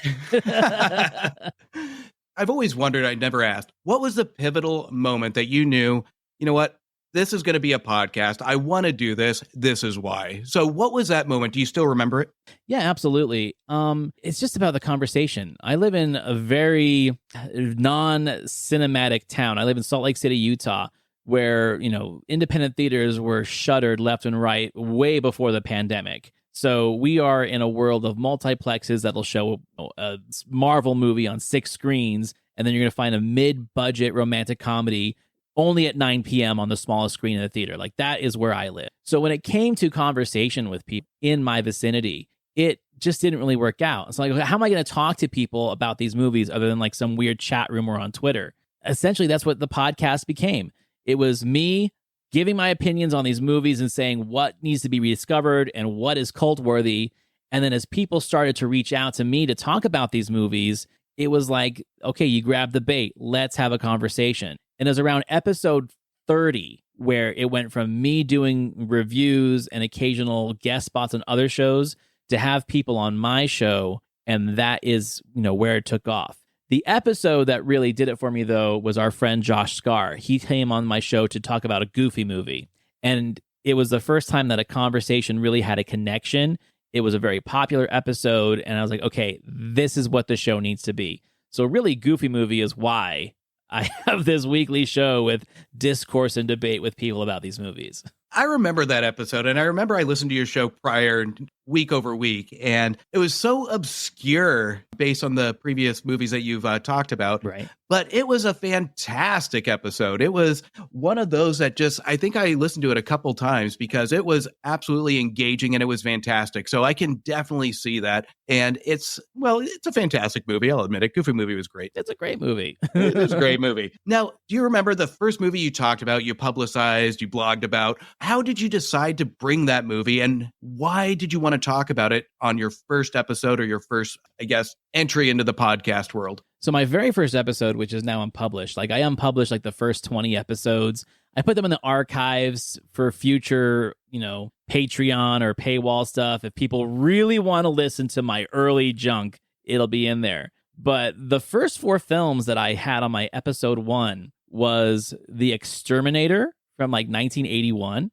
I've always wondered, I never asked, what was the pivotal moment that you knew, you know what, this is going to be a podcast. I want to do this. This is why. So what was that moment? Do you still remember it?
Yeah, absolutely. It's just about the conversation. I live in a very non-cinematic town. I live in Salt Lake City, Utah, where, you know, independent theaters were shuttered left and right way before the pandemic. So we are in a world of multiplexes that'll show a Marvel movie on 6 screens, and then you're going to find a mid-budget romantic comedy only at 9 p.m. on the smallest screen in the theater. Like, that is where I live. So when it came to conversation with people in my vicinity, it just didn't really work out. It's like, how am I going to talk to people about these movies other than like some weird chat room or on Twitter? Essentially, that's what the podcast became. It was me giving my opinions on these movies and saying what needs to be rediscovered and what is cult-worthy. And then as people started to reach out to me to talk about these movies, it was like, okay, you grabbed the bait. Let's have a conversation. And it was around episode 30 where it went from me doing reviews and occasional guest spots on other shows to have people on my show. And that is, you know, where it took off. The episode that really did it for me, though, was our friend Josh Scar. He came on my show to talk about a Goofy movie. And it was the first time that a conversation really had a connection. It was a very popular episode. And I was like, okay, this is what the show needs to be. So really, Goofy movie is why I have this weekly show with discourse and debate with people about these movies.
I remember that episode, and I remember I listened to your show prior, week over week, and it was so obscure based on the previous movies that you've talked about.
Right.
But it was a fantastic episode. It was one of those that I think I listened to it a couple times because it was absolutely engaging and it was fantastic. So I can definitely see that. And it's a fantastic movie. I'll admit it. Goofy movie was great.
It's a great movie.
It is a great movie. Now, do you remember the first movie you talked about, you publicized, you blogged about? How did you decide to bring that movie, and why did you want to talk about it on your first episode or your first, I guess, entry into the podcast world?
So my very first episode, which is now unpublished, I unpublished the first 20 episodes. I put them in the archives for future, Patreon or paywall stuff. If people really want to listen to my early junk, it'll be in there. But the first 4 films that I had on my episode 1 was The Exterminator from 1981.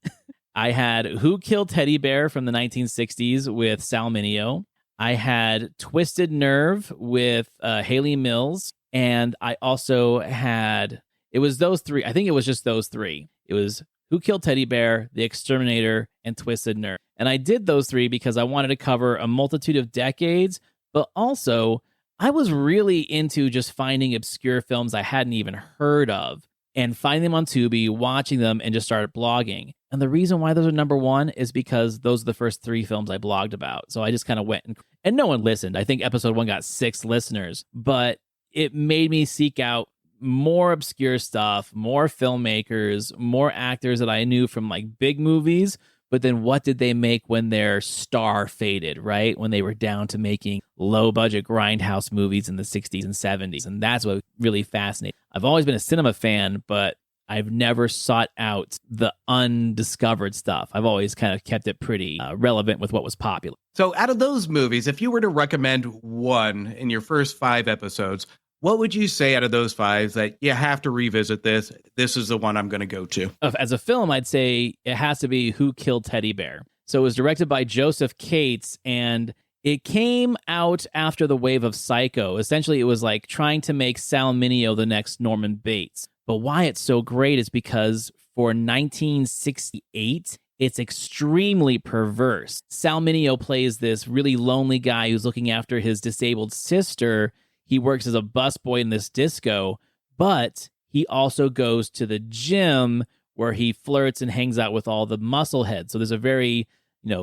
I had Who Killed Teddy Bear from the 1960s with Sal Mineo. I had Twisted Nerve with Haley Mills. And I also had, it was those 3. I think it was just those 3. It was Who Killed Teddy Bear, The Exterminator, and Twisted Nerve. And I did those 3 because I wanted to cover a multitude of decades, but also I was really into just finding obscure films I hadn't even heard of and finding them on Tubi, watching them, and just started blogging. And the reason why those are number 1 is because those are the first 3 films I blogged about. So I just kind of went and no one listened. I think episode 1 got 6 listeners, but it made me seek out more obscure stuff, more filmmakers, more actors that I knew from big movies. But then what did they make when their star faded, right? When they were down to making low-budget grindhouse movies in the 60s and 70s. And that's what really fascinates. I've always been a cinema fan, but I've never sought out the undiscovered stuff. I've always kind of kept it pretty relevant with what was popular.
So out of those movies, if you were to recommend one in your first 5 episodes, what would you say out of those 5 that you have to revisit this? This is the one I'm going to go to.
As a film, I'd say it has to be Who Killed Teddy Bear. So it was directed by Joseph Cates, and it came out after the wave of Psycho. Essentially, it was trying to make Sal Mineo the next Norman Bates. But why it's so great is because for 1968, it's extremely perverse. Sal Mineo plays this really lonely guy who's looking after his disabled sister. He works as a busboy in this disco, but he also goes to the gym where he flirts and hangs out with all the muscle heads. So there's a very,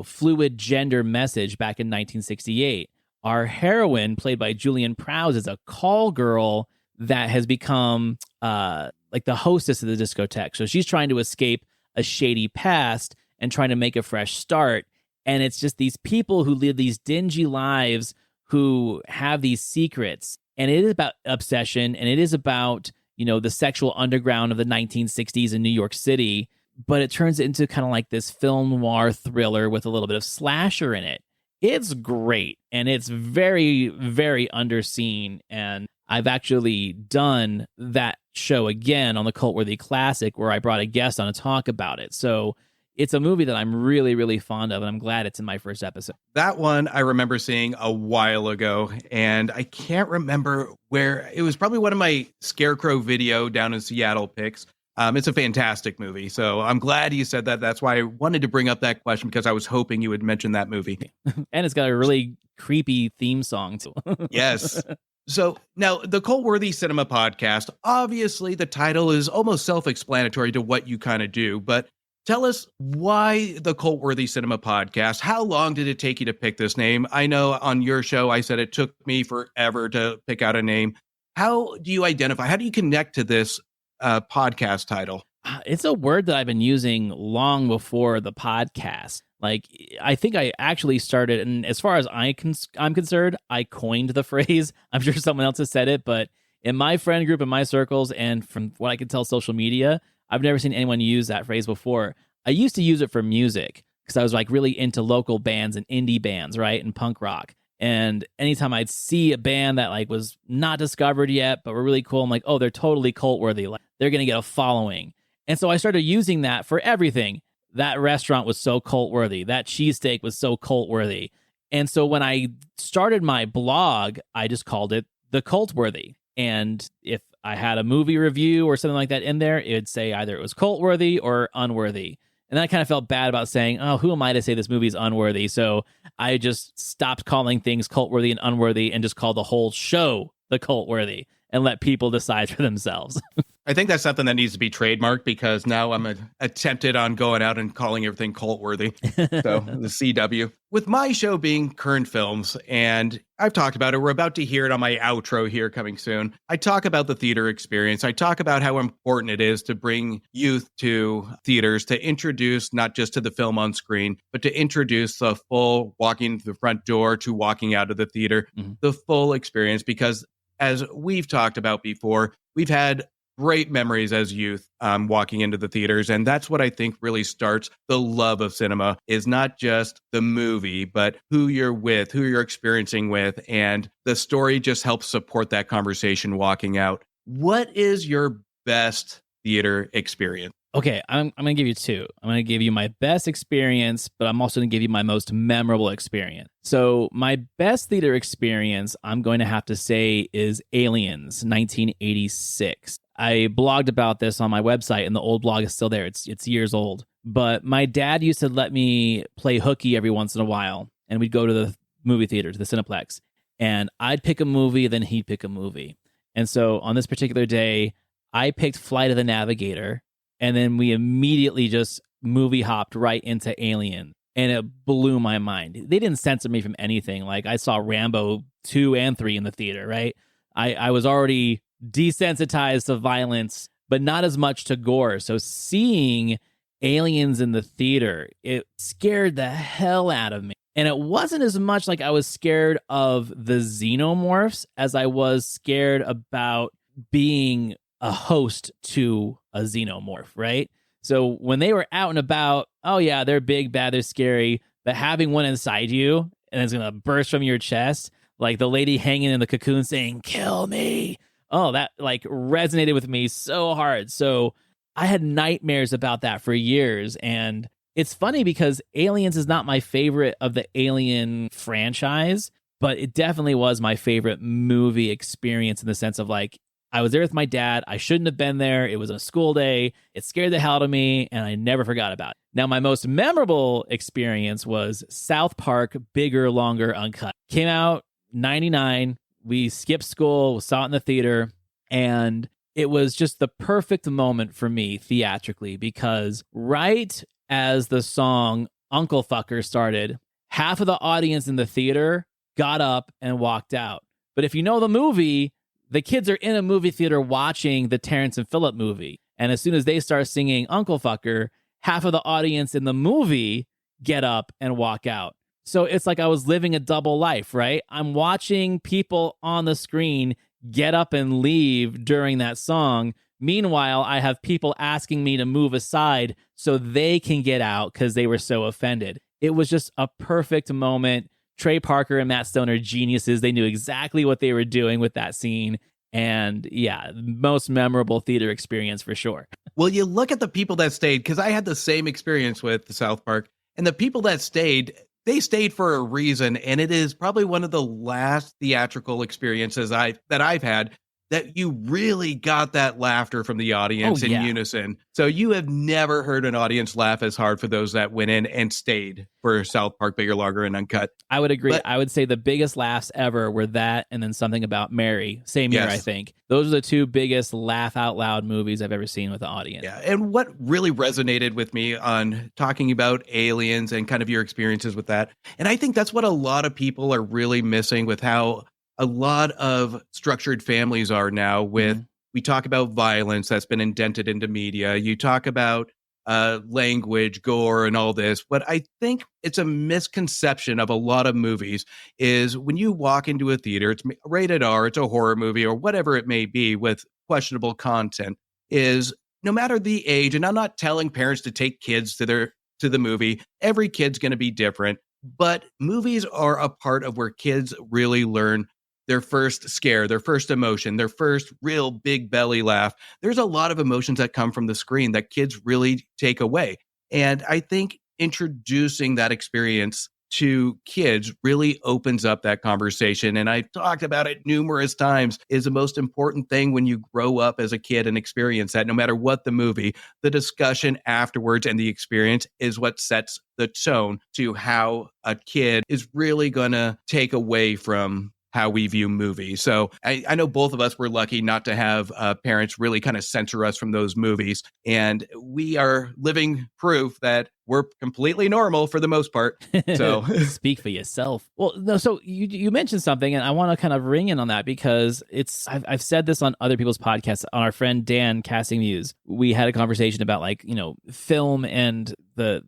fluid gender message back in 1968. Our heroine, played by Julian Prowse, is a call girl that has become the hostess of the discotheque. So she's trying to escape a shady past and trying to make a fresh start. And it's just these people who live these dingy lives who have these secrets. And it is about obsession, and it is about, the sexual underground of the 1960s in New York City. But it turns into kind of this film noir thriller with a little bit of slasher in it. It's great, and it's very, very underseen. And I've actually done that show again on the Cultworthy Classic, where I brought a guest on to talk about it. So it's a movie that I'm really, really fond of, and I'm glad it's in my first episode.
That one I remember seeing a while ago, and I can't remember where. It was probably one of my Scarecrow video down in Seattle picks. It's a fantastic movie, so I'm glad you said that. That's why I wanted to bring up that question, because I was hoping you would mention that movie.
And it's got a really creepy theme song, too.
Yes. So now the Cultworthy Cinema Podcast, obviously the title is almost self-explanatory to what you kind of do, but tell us why the Cultworthy Cinema Podcast. How long did it take you to pick this name? I know on your show, I said it took me forever to pick out a name. How do you identify? How do you connect to this podcast title?
It's a word that I've been using long before the podcast. I think I actually started, and as far as I'm concerned, I coined the phrase. I'm sure someone else has said it, but in my friend group, in my circles, and from what I can tell, social media, I've never seen anyone use that phrase before. I used to use it for music because I was really into local bands and indie bands, right? And punk rock. And anytime I'd see a band that was not discovered yet, but were really cool, I'm oh, they're totally cult-worthy. They're going to get a following. And so I started using that for everything. That restaurant was so cult-worthy. That cheesesteak was so cult-worthy. And so when I started my blog, I just called it The Cultworthy. And if I had a movie review or something like that in there, it would say either it was cult-worthy or unworthy. And then I kind of felt bad about saying, oh, who am I to say this movie's unworthy? So I just stopped calling things cult-worthy and unworthy and just called the whole show the Cultworthy and let people decide for themselves.
I think that's something that needs to be trademarked because now I'm attempted on going out and calling everything cult-worthy. So the CW. With my show being current films, and I've talked about it, we're about to hear it on my outro here coming soon. I talk about the theater experience. I talk about how important it is to bring youth to theaters, to introduce not just to the film on screen, but to introduce the full walking to the front door to walking out of the theater, the full experience. Because as we've talked about before, we've had great memories as youth walking into the theaters. And that's what I think really starts the love of cinema, is not just the movie, but who you're with, who you're experiencing with. And the story just helps support that conversation walking out. What is your best theater experience?
Okay, I'm going to give you two. I'm going to give you my best experience, but I'm also going to give you my most memorable experience. So my best theater experience, I'm going to have to say, is Aliens, 1986. I blogged about this on my website, and the old blog is still there. It's years old. But my dad used to let me play hooky every once in a while, and we'd go to the movie theater, to the Cineplex, and I'd pick a movie, then he'd pick a movie. And so on this particular day, I picked Flight of the Navigator, and then we immediately just movie hopped right into Alien, and it blew my mind. They didn't censor me from anything. Like, I saw Rambo 2 and 3 in the theater, right? I was already desensitized to violence, but not as much to gore. So seeing Aliens in the theater, it scared the hell out of me. And it wasn't as much like I was scared of the xenomorphs as I was scared about being a host to a xenomorph, right? So when they were out and about, oh yeah, they're big, bad, they're scary, but having one inside you and it's going to burst from your chest, like the lady hanging in the cocoon saying, "Kill me." Oh, that like resonated with me so hard. So I had nightmares about that for years. And it's funny because Aliens is not my favorite of the Alien franchise, but it definitely was my favorite movie experience in the sense of like, I was there with my dad. I shouldn't have been there. It was a school day. It scared the hell out of me, and I never forgot about it. Now, my most memorable experience was South Park, Bigger, Longer, Uncut. Came out 99. We skipped school, saw it in the theater, and it was just the perfect moment for me theatrically because right as the song Uncle Fucker started, half of the audience in the theater got up and walked out. But if you know the movie, the kids are in a movie theater watching the Terrence and Phillip movie. And as soon as they start singing Uncle Fucker, half of the audience in the movie get up and walk out. So it's like I was living a double life, right? I'm watching people on the screen get up and leave during that song. Meanwhile, I have people asking me to move aside so they can get out because they were so offended. It was just a perfect moment. Trey Parker and Matt Stone are geniuses. They knew exactly what they were doing with that scene. And yeah, most memorable theater experience for sure.
Well, you look at the people that stayed, because I had the same experience with the South Park, and the people that stayed, they stayed for a reason. And it is probably one of the last theatrical experiences that I've had that you really got that laughter from the audience in unison. So you have never heard an audience laugh as hard for those that went in and stayed for South Park, Bigger, Longer, and Uncut.
I would agree. I would say the biggest laughs ever were that and then Something About Mary. Same year, I think. Those are the two biggest laugh out loud movies I've ever seen with the audience.
Yeah, and what really resonated with me on talking about Aliens and kind of your experiences with that, and I think that's what a lot of people are really missing with how a lot of structured families are now with, we talk about violence that's been indented into media. You talk about language, gore, and all this. But I think it's a misconception of a lot of movies is when you walk into a theater, it's rated R, it's a horror movie or whatever it may be with questionable content, is no matter the age, and I'm not telling parents to take kids to the movie, every kid's going to be different, but movies are a part of where kids really learn their first scare, their first emotion, their first real big belly laugh. There's a lot of emotions that come from the screen that kids really take away. And I think introducing that experience to kids really opens up that conversation. And I've talked about it numerous times, is the most important thing when you grow up as a kid and experience that, no matter what the movie, the discussion afterwards and the experience is what sets the tone to how a kid is really going to take away from how we view movies. So I know both of us were lucky not to have parents really kind of censor us from those movies. And we are living proof that we're completely normal for the most part. So
speak for yourself. Well, no, so you mentioned something, and I want to kind of ring in on that because I've said this on other people's podcasts. On our friend Dan Casting Views, we had a conversation about film and the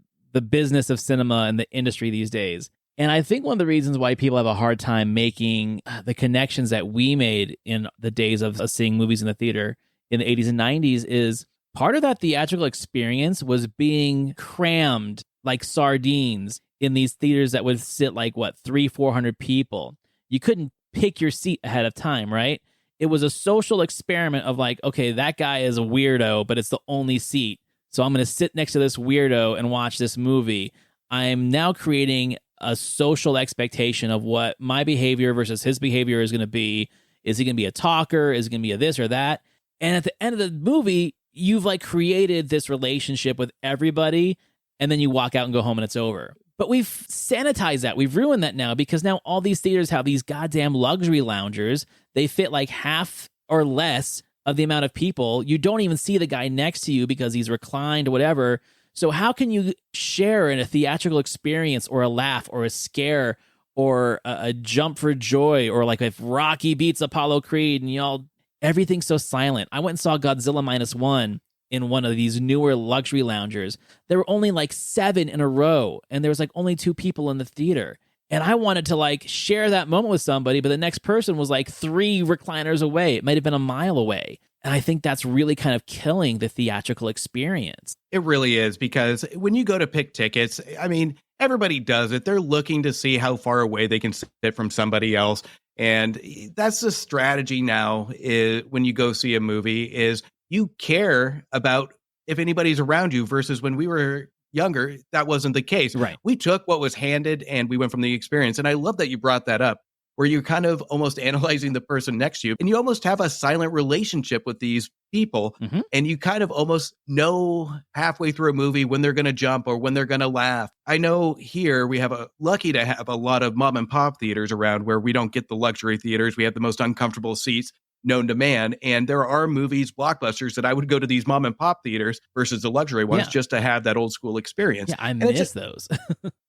business of cinema and the industry these days. And I think one of the reasons why people have a hard time making the connections that we made in the days of seeing movies in the theater in the 80s and 90s is part of that theatrical experience was being crammed like sardines in these theaters that would sit 300-400 people. You couldn't pick your seat ahead of time, right? It was a social experiment of okay, that guy is a weirdo, but it's the only seat. So I'm going to sit next to this weirdo and watch this movie. I'm now creating a social expectation of what my behavior versus his behavior is going to be. Is he going to be a talker? Is he going to be a this or that? And at the end of the movie, you've created this relationship with everybody, and then you walk out and go home and it's over. But we've sanitized that. We've ruined that now because now all these theaters have these goddamn luxury loungers. They fit half or less of the amount of people. You don't even see the guy next to you because he's reclined or whatever. So how can you share in a theatrical experience or a laugh or a scare or a jump for joy or if Rocky beats Apollo Creed and everything's so silent. I went and saw Godzilla -1 in one of these newer luxury loungers. There were only 7 in a row and there was only 2 people in the theater. And I wanted to share that moment with somebody, but the next person was 3 recliners away. It might have been a mile away. And I think that's really kind of killing the theatrical experience.
It really is, because when you go to pick tickets, I mean, everybody does it. They're looking to see how far away they can sit from somebody else. And that's the strategy now is when you go see a movie is you care about if anybody's around you versus when we were younger, that wasn't the case.
Right.
We took what was handed and we went from the experience. And I love that you brought that up, where you're kind of almost analyzing the person next to you and you almost have a silent relationship with these people.
Mm-hmm.
And you kind of almost know halfway through a movie when they're going to jump or when they're going to laugh. I know here we have lucky to have a lot of mom and pop theaters around where we don't get the luxury theaters. We have the most uncomfortable seats known to man. And there are movies, blockbusters, that I would go to these mom and pop theaters versus the luxury ones just to have that old school experience.
Yeah, I miss those.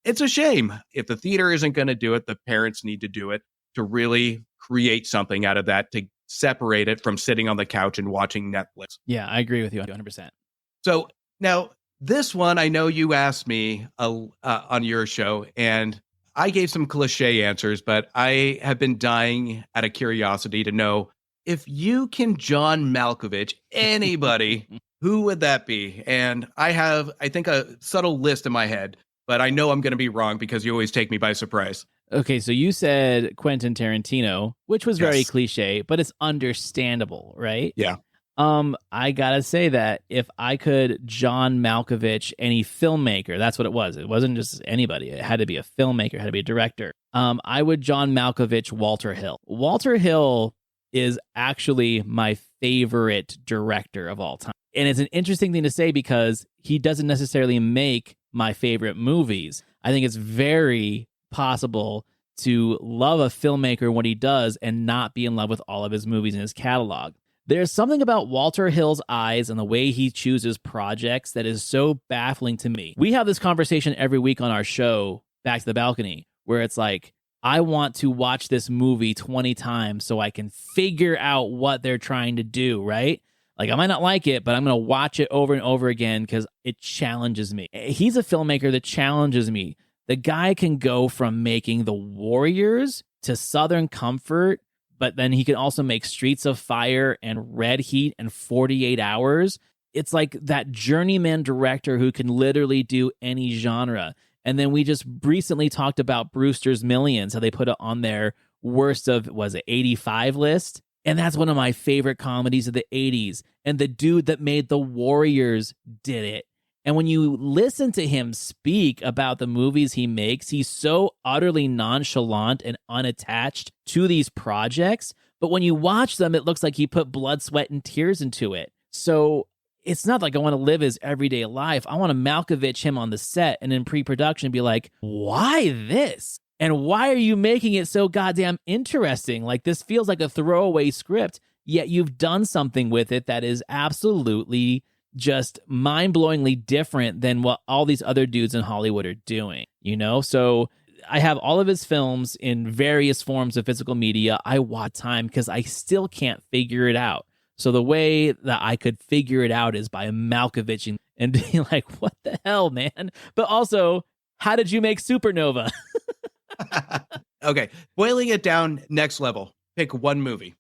It's a shame. If the theater isn't going to do it, the parents need to do it to really create something out of that, to separate it from sitting on the couch and watching Netflix.
Yeah, I agree with you 100%.
So now this one, I know you asked me on your show, and I gave some cliche answers, but I have been dying out of curiosity to know if you can John Malkovich anybody, who would that be? And I have, I think, a subtle list in my head, but I know I'm going to be wrong because you always take me by surprise.
Okay, so you said Quentin Tarantino, which was very cliche, but it's understandable, right?
Yeah.
I gotta say that if I could John Malkovich any filmmaker, that's what it was. It wasn't just anybody. It had to be a filmmaker, it had to be a director. I would John Malkovich Walter Hill. Walter Hill is actually my favorite director of all time. And it's an interesting thing to say because he doesn't necessarily make my favorite movies. I think it's very possible to love a filmmaker and what he does and not be in love with all of his movies in his catalog. There's something about Walter Hill's eyes and the way he chooses projects that is so baffling to me. We have this conversation every week on our show, Back to the Balcony, where it's I want to watch this movie 20 times so I can figure out what they're trying to do, right? I might not like it, but I'm going to watch it over and over again because it challenges me. He's a filmmaker that challenges me. The guy can go from making The Warriors to Southern Comfort, but then he can also make Streets of Fire and Red Heat and 48 Hours. It's like that journeyman director who can literally do any genre. And then we just recently talked about Brewster's Millions, how they put it on their worst of, 85 list. And that's one of my favorite comedies of the 80s. And the dude that made The Warriors did it. And when you listen to him speak about the movies he makes, he's so utterly nonchalant and unattached to these projects. But when you watch them, it looks like he put blood, sweat, and tears into it. So it's not like I want to live his everyday life. I want to Malkovich him on the set and in pre-production be like, why this? And why are you making it so goddamn interesting? Like, this feels like a throwaway script, yet you've done something with it that is absolutely just mind-blowingly different than what all these other dudes in Hollywood are doing, you know? So I have all of his films in various forms of physical media. I watch time because I still can't figure it out. So the way that I could figure it out is by Malkoviching and being like, what the hell, man? But also, how did you make Supernova?
Okay, boiling it down next level. Pick one movie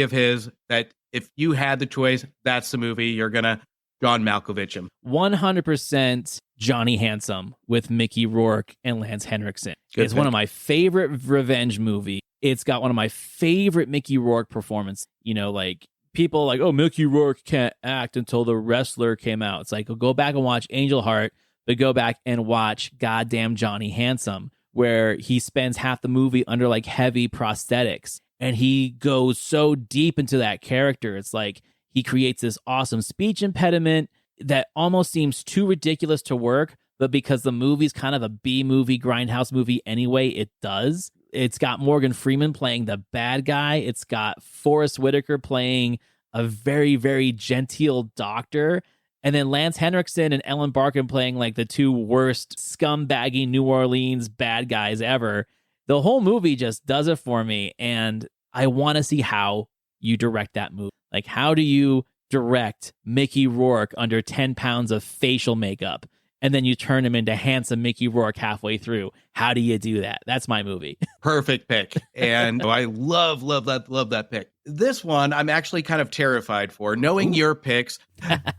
of his that if you had the choice, that's the movie you're going to John Malkovich him.
100% Johnny Handsome with Mickey Rourke and Lance Henriksen.
Good
It's
pick.
one of my favorite revenge movie. It's got one of my favorite Mickey Rourke performances. You know, like, people like, oh, Mickey Rourke can't act until The Wrestler came out. It's like, go back and watch Angel Heart, but go back and watch goddamn Johnny Handsome, where he spends half the movie under like heavy prosthetics. And he goes so deep into that character. It's like he creates this awesome speech impediment that almost seems too ridiculous to work. But because the movie's kind of a B-movie, grindhouse movie anyway, it does. It's got Morgan Freeman playing the bad guy. It's got Forrest Whitaker playing a very, very genteel doctor. And then Lance Henriksen and Ellen Barkin playing like the two worst scumbaggy New Orleans bad guys ever. The whole movie just does it for me. And I want to see how you direct that movie. Like, how do you direct Mickey Rourke under 10 pounds of facial makeup? And then you turn him into handsome Mickey Rourke halfway through. How do you do that? That's my movie.
Perfect pick. And I love that pick. This one, I'm actually kind of terrified for, knowing your picks,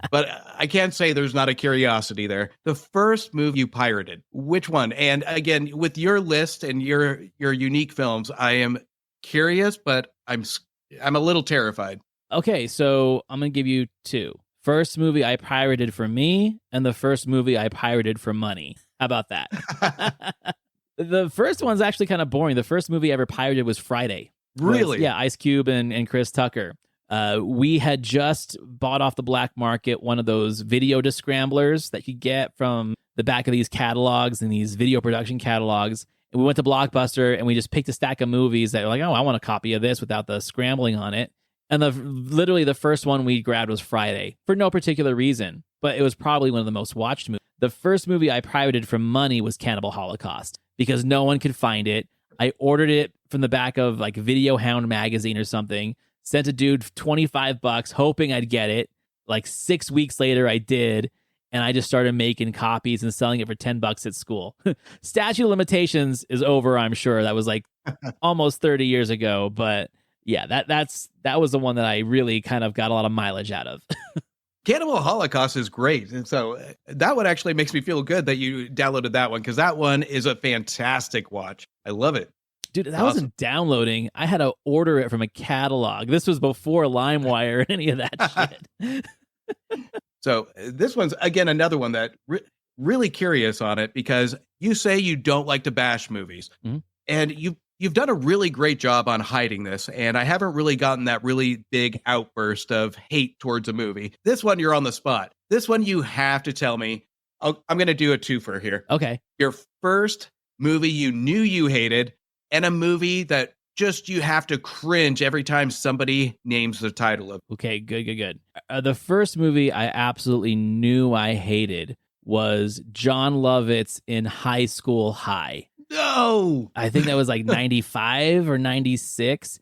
but I can't say there's not a curiosity there. The first movie you pirated, which one? And again, with your list and your unique films, I am curious, but I'm a little terrified.
Okay, so I'm going to give you two. First movie I pirated for me, and the first movie I pirated for money. How about that? The first one's actually kind of boring. The first movie I ever pirated was Friday.
Really?
Yeah, Ice Cube and Chris Tucker. We had just bought off the black market one of those video disc scramblers that you get from the back of these catalogs and these video production catalogs. And we went to Blockbuster and we just picked a stack of movies that were like, oh, I want a copy of this without the scrambling on it. And literally the first one we grabbed was Friday for no particular reason, but it was probably one of the most watched movies. The first movie I pirated for money was Cannibal Holocaust because no one could find it. I ordered it from the back of like Video Hound magazine or something, sent a dude $25 hoping I'd get it. Like 6 weeks later, I did. And I just started making copies and selling it for $10 at school. Statute of limitations is over, I'm sure. That was like almost 30 years ago, but yeah, that was the one that I really kind of got a lot of mileage out of.
Cannibal Holocaust is great. And so that one actually makes me feel good that you downloaded that one, because that one is a fantastic watch. I love it.
Dude, that wasn't downloading. I had to order it from a catalog. This was before LimeWire and any of that shit.
So this one's, again, another one that really curious on it, because you say you don't like to bash movies. Mm-hmm. And you've done a really great job on hiding this, and I haven't really gotten that really big outburst of hate towards a movie. This one, you're on the spot. This one, you have to tell me. I'm going to do a twofer here.
Okay.
Your first movie you knew you hated, and a movie that just you have to cringe every time somebody names the title of.
Okay, good. The first movie I absolutely knew I hated was John Lovett's In High School High.
No,
I think that was like 95 or 96.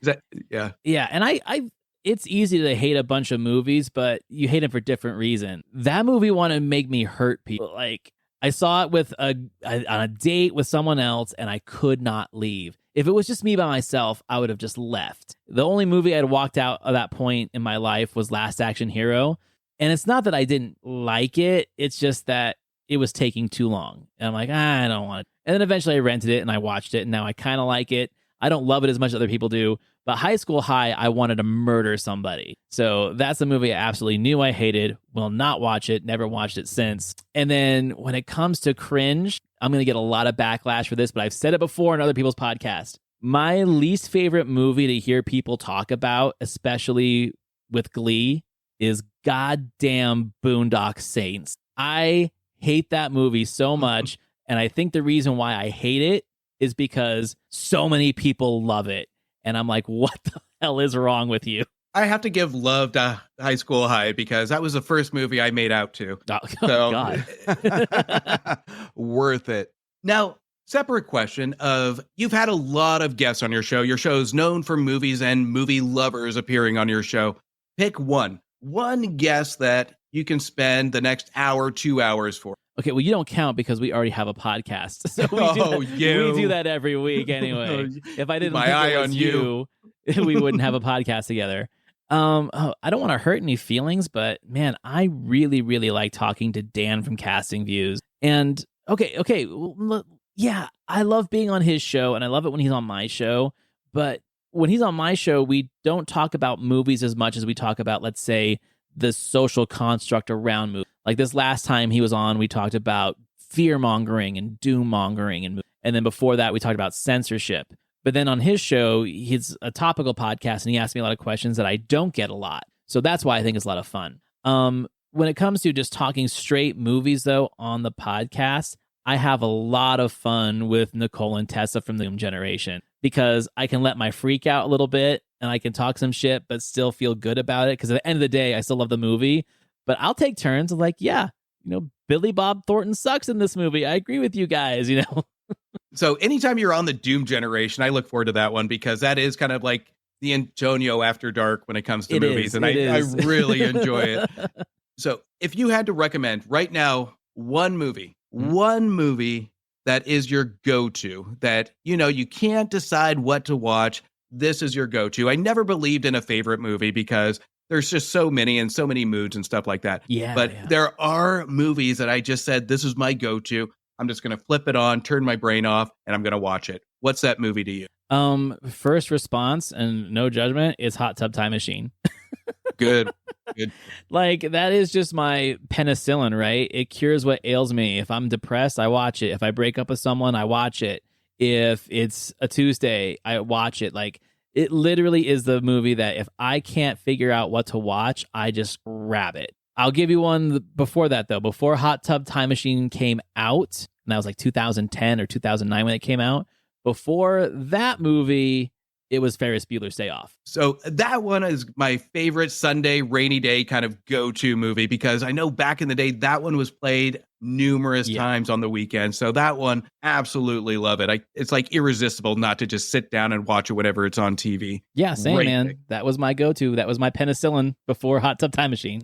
Yeah.
And I it's easy to hate a bunch of movies, but you hate them for different reasons. That movie wanted to make me hurt people. Like, I saw it with on a date with someone else, and I could not leave. If it was just me by myself, I would have just left. The only movie I'd walked out at that point in my life was Last Action Hero. And it's not that I didn't like it. It's just that it was taking too long. And I'm like, I don't want it. And then eventually I rented it and I watched it. And now I kind of like it. I don't love it as much as other people do, but High School High, I wanted to murder somebody. So that's a movie I absolutely knew I hated, will not watch it, never watched it since. And then when it comes to cringe, I'm going to get a lot of backlash for this, but I've said it before in other people's podcasts. My least favorite movie to hear people talk about, especially with Glee, is goddamn Boondock Saints. I hate that movie so much, and I think the reason why I hate it is because so many people love it. And I'm like, what the hell is wrong with you?
I have to give love to High School High because that was the first movie I made out to.
Oh
so,
God.
Worth it. Now, separate question of you've had a lot of guests on your show. Your show is known for movies and movie lovers appearing on your show. Pick one guest that you can spend the next hour, 2 hours for.
Okay, well, you don't count because we already have a podcast. So we do that every week anyway. If I didn't
my
think
eye
it was
on
you, we wouldn't have a podcast together. I don't want to hurt any feelings, but man, I really, really like talking to Dan from Casting Views. And okay, yeah, I love being on his show, and I love it when he's on my show. But when he's on my show, we don't talk about movies as much as we talk about, let's say, the social construct around movies. Like this last time he was on, we talked about fear-mongering and doom-mongering. And then before that, we talked about censorship. But then on his show, he's a topical podcast, and he asks me a lot of questions that I don't get a lot. So that's why I think it's a lot of fun. When it comes to just talking straight movies, though, on the podcast, I have a lot of fun with Nicole and Tessa from the Doom Generation because I can let my freak out a little bit and I can talk some shit, but still feel good about it. Because at the end of the day, I still love the movie. But I'll take turns of like, yeah, Billy Bob Thornton sucks in this movie. I agree with you guys,
So anytime you're on the Doom Generation, I look forward to that one because that is kind of like the Antonio After Dark when it comes to movies. And I really enjoy it. So if you had to recommend right now one movie that is your go-to, that, you can't decide what to watch, this is your go-to. I never believed in a favorite movie because there's just so many and so many moods and stuff like that. But there are movies that I just said, this is my go-to. I'm just going to flip it on, turn my brain off, and I'm going to watch it. What's that movie to you?
First response, and no judgment, is Hot Tub Time Machine.
Good.
Like, that is just my penicillin, right? It cures what ails me. If I'm depressed, I watch it. If I break up with someone, I watch it. If it's a Tuesday, I watch it. Like, it literally is the movie that if I can't figure out what to watch, I just grab it. I'll give you one before that, though. Before Hot Tub Time Machine came out, and that was like 2010 or 2009 when it came out, before that movie, it was Ferris Bueller's Day Off.
So that one is my favorite Sunday rainy day kind of go-to movie because I know back in the day, that one was played numerous times on the weekend. So that one, absolutely love it. It's like irresistible not to just sit down and watch it whenever it's on TV.
Yeah, same, man. That was my go-to. That was my penicillin before Hot Tub Time Machine.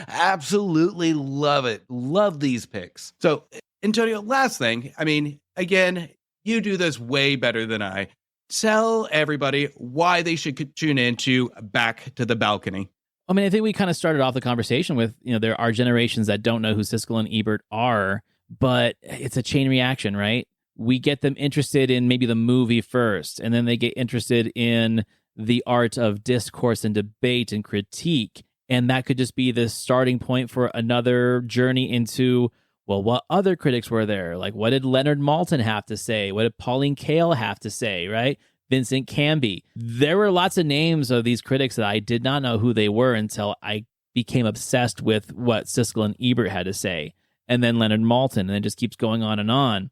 Absolutely love it. Love these picks. So, Antonio, last thing. I mean, again, you do this way better than I. Tell everybody why they should tune in to Back to the Balcony.
I mean, I think we kind of started off the conversation with, there are generations that don't know who Siskel and Ebert are, but it's a chain reaction, right? We get them interested in maybe the movie first, and then they get interested in the art of discourse and debate and critique. And that could just be the starting point for another journey into, well, what other critics were there? Like, what did Leonard Maltin have to say? What did Pauline Kael have to say, right? Vincent Canby. There were lots of names of these critics that I did not know who they were until I became obsessed with what Siskel and Ebert had to say. And then Leonard Maltin, and it just keeps going on and on.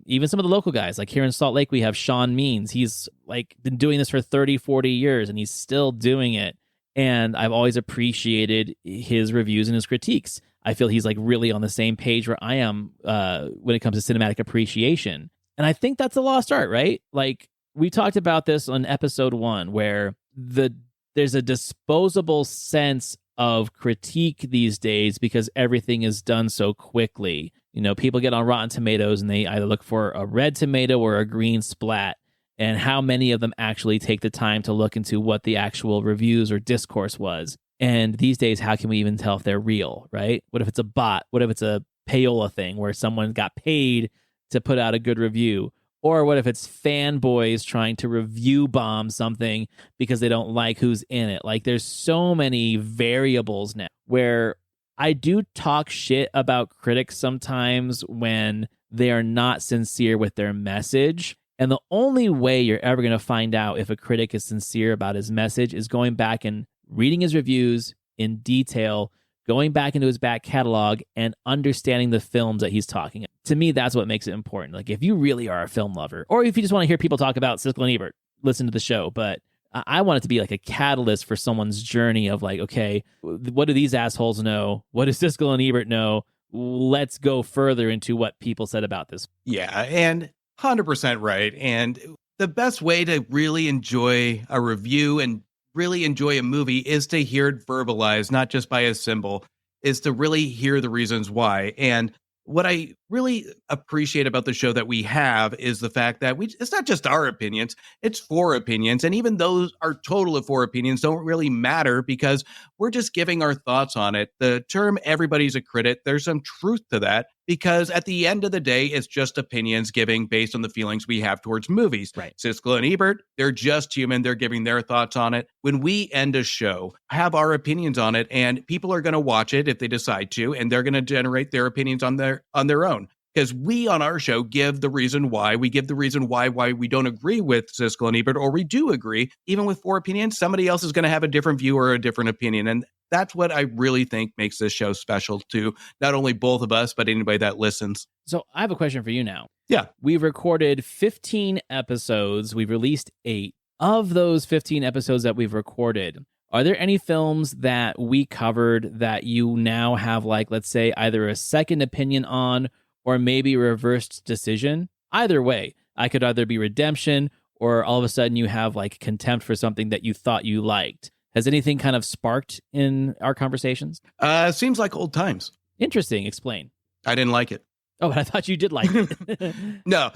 Even some of the local guys, like here in Salt Lake, we have Sean Means. He's like been doing this for 30, 40 years, and he's still doing it. And I've always appreciated his reviews and his critiques. I feel he's like really on the same page where I am when it comes to cinematic appreciation. And I think that's a lost art, right? Like, we talked about this on episode 1, where there's a disposable sense of critique these days because everything is done so quickly. People get on Rotten Tomatoes and they either look for a red tomato or a green splat. And how many of them actually take the time to look into what the actual reviews or discourse was? And these days, how can we even tell if they're real, right? What if it's a bot? What if it's a payola thing where someone got paid to put out a good review? Or what if it's fanboys trying to review bomb something because they don't like who's in it? Like, there's so many variables now where I do talk shit about critics sometimes when they are not sincere with their message. And the only way you're ever going to find out if a critic is sincere about his message is going back and reading his reviews in detail, going back into his back catalog and understanding the films that he's talking about. To me, that's what makes it important. Like, if you really are a film lover, or if you just want to hear people talk about Siskel and Ebert, listen to the show. But I want it to be like a catalyst for someone's journey of like, okay, what do these assholes know? What does Siskel and Ebert know? Let's go further into what people said about this.
Yeah, and 100% right. And the best way to really enjoy a review and really enjoy a movie is to hear it verbalized, not just by a symbol, is to really hear the reasons why. And what I really appreciate about the show that we have is the fact that it's not just our opinions, it's 4 opinions. And even those, our total of 4 opinions don't really matter because we're just giving our thoughts on it. The term everybody's a critic, there's some truth to that because at the end of the day, it's just opinions giving based on the feelings we have towards movies.
Right.
Siskel and Ebert, they're just human. They're giving their thoughts on it. When we end a show, have our opinions on it, and people are going to watch it if they decide to, and they're going to generate their opinions on their own. Because we on our show give the reason why. We give the reason why we don't agree with Siskel and Ebert, or we do agree. Even with 4 opinions, somebody else is going to have a different view or a different opinion. And that's what I really think makes this show special to not only both of us, but anybody that listens.
So I have a question for you now.
Yeah.
We've recorded 15 episodes. We've released 8. Of those 15 episodes that we've recorded, are there any films that we covered that you now have, like, let's say, either a second opinion on or maybe a reversed decision? Either way, I could either be redemption or all of a sudden you have like contempt for something that you thought you liked. Has anything kind of sparked in our conversations?
Seems like old times.
Interesting. Explain.
I didn't like it.
Oh, but I thought you did like it.
No.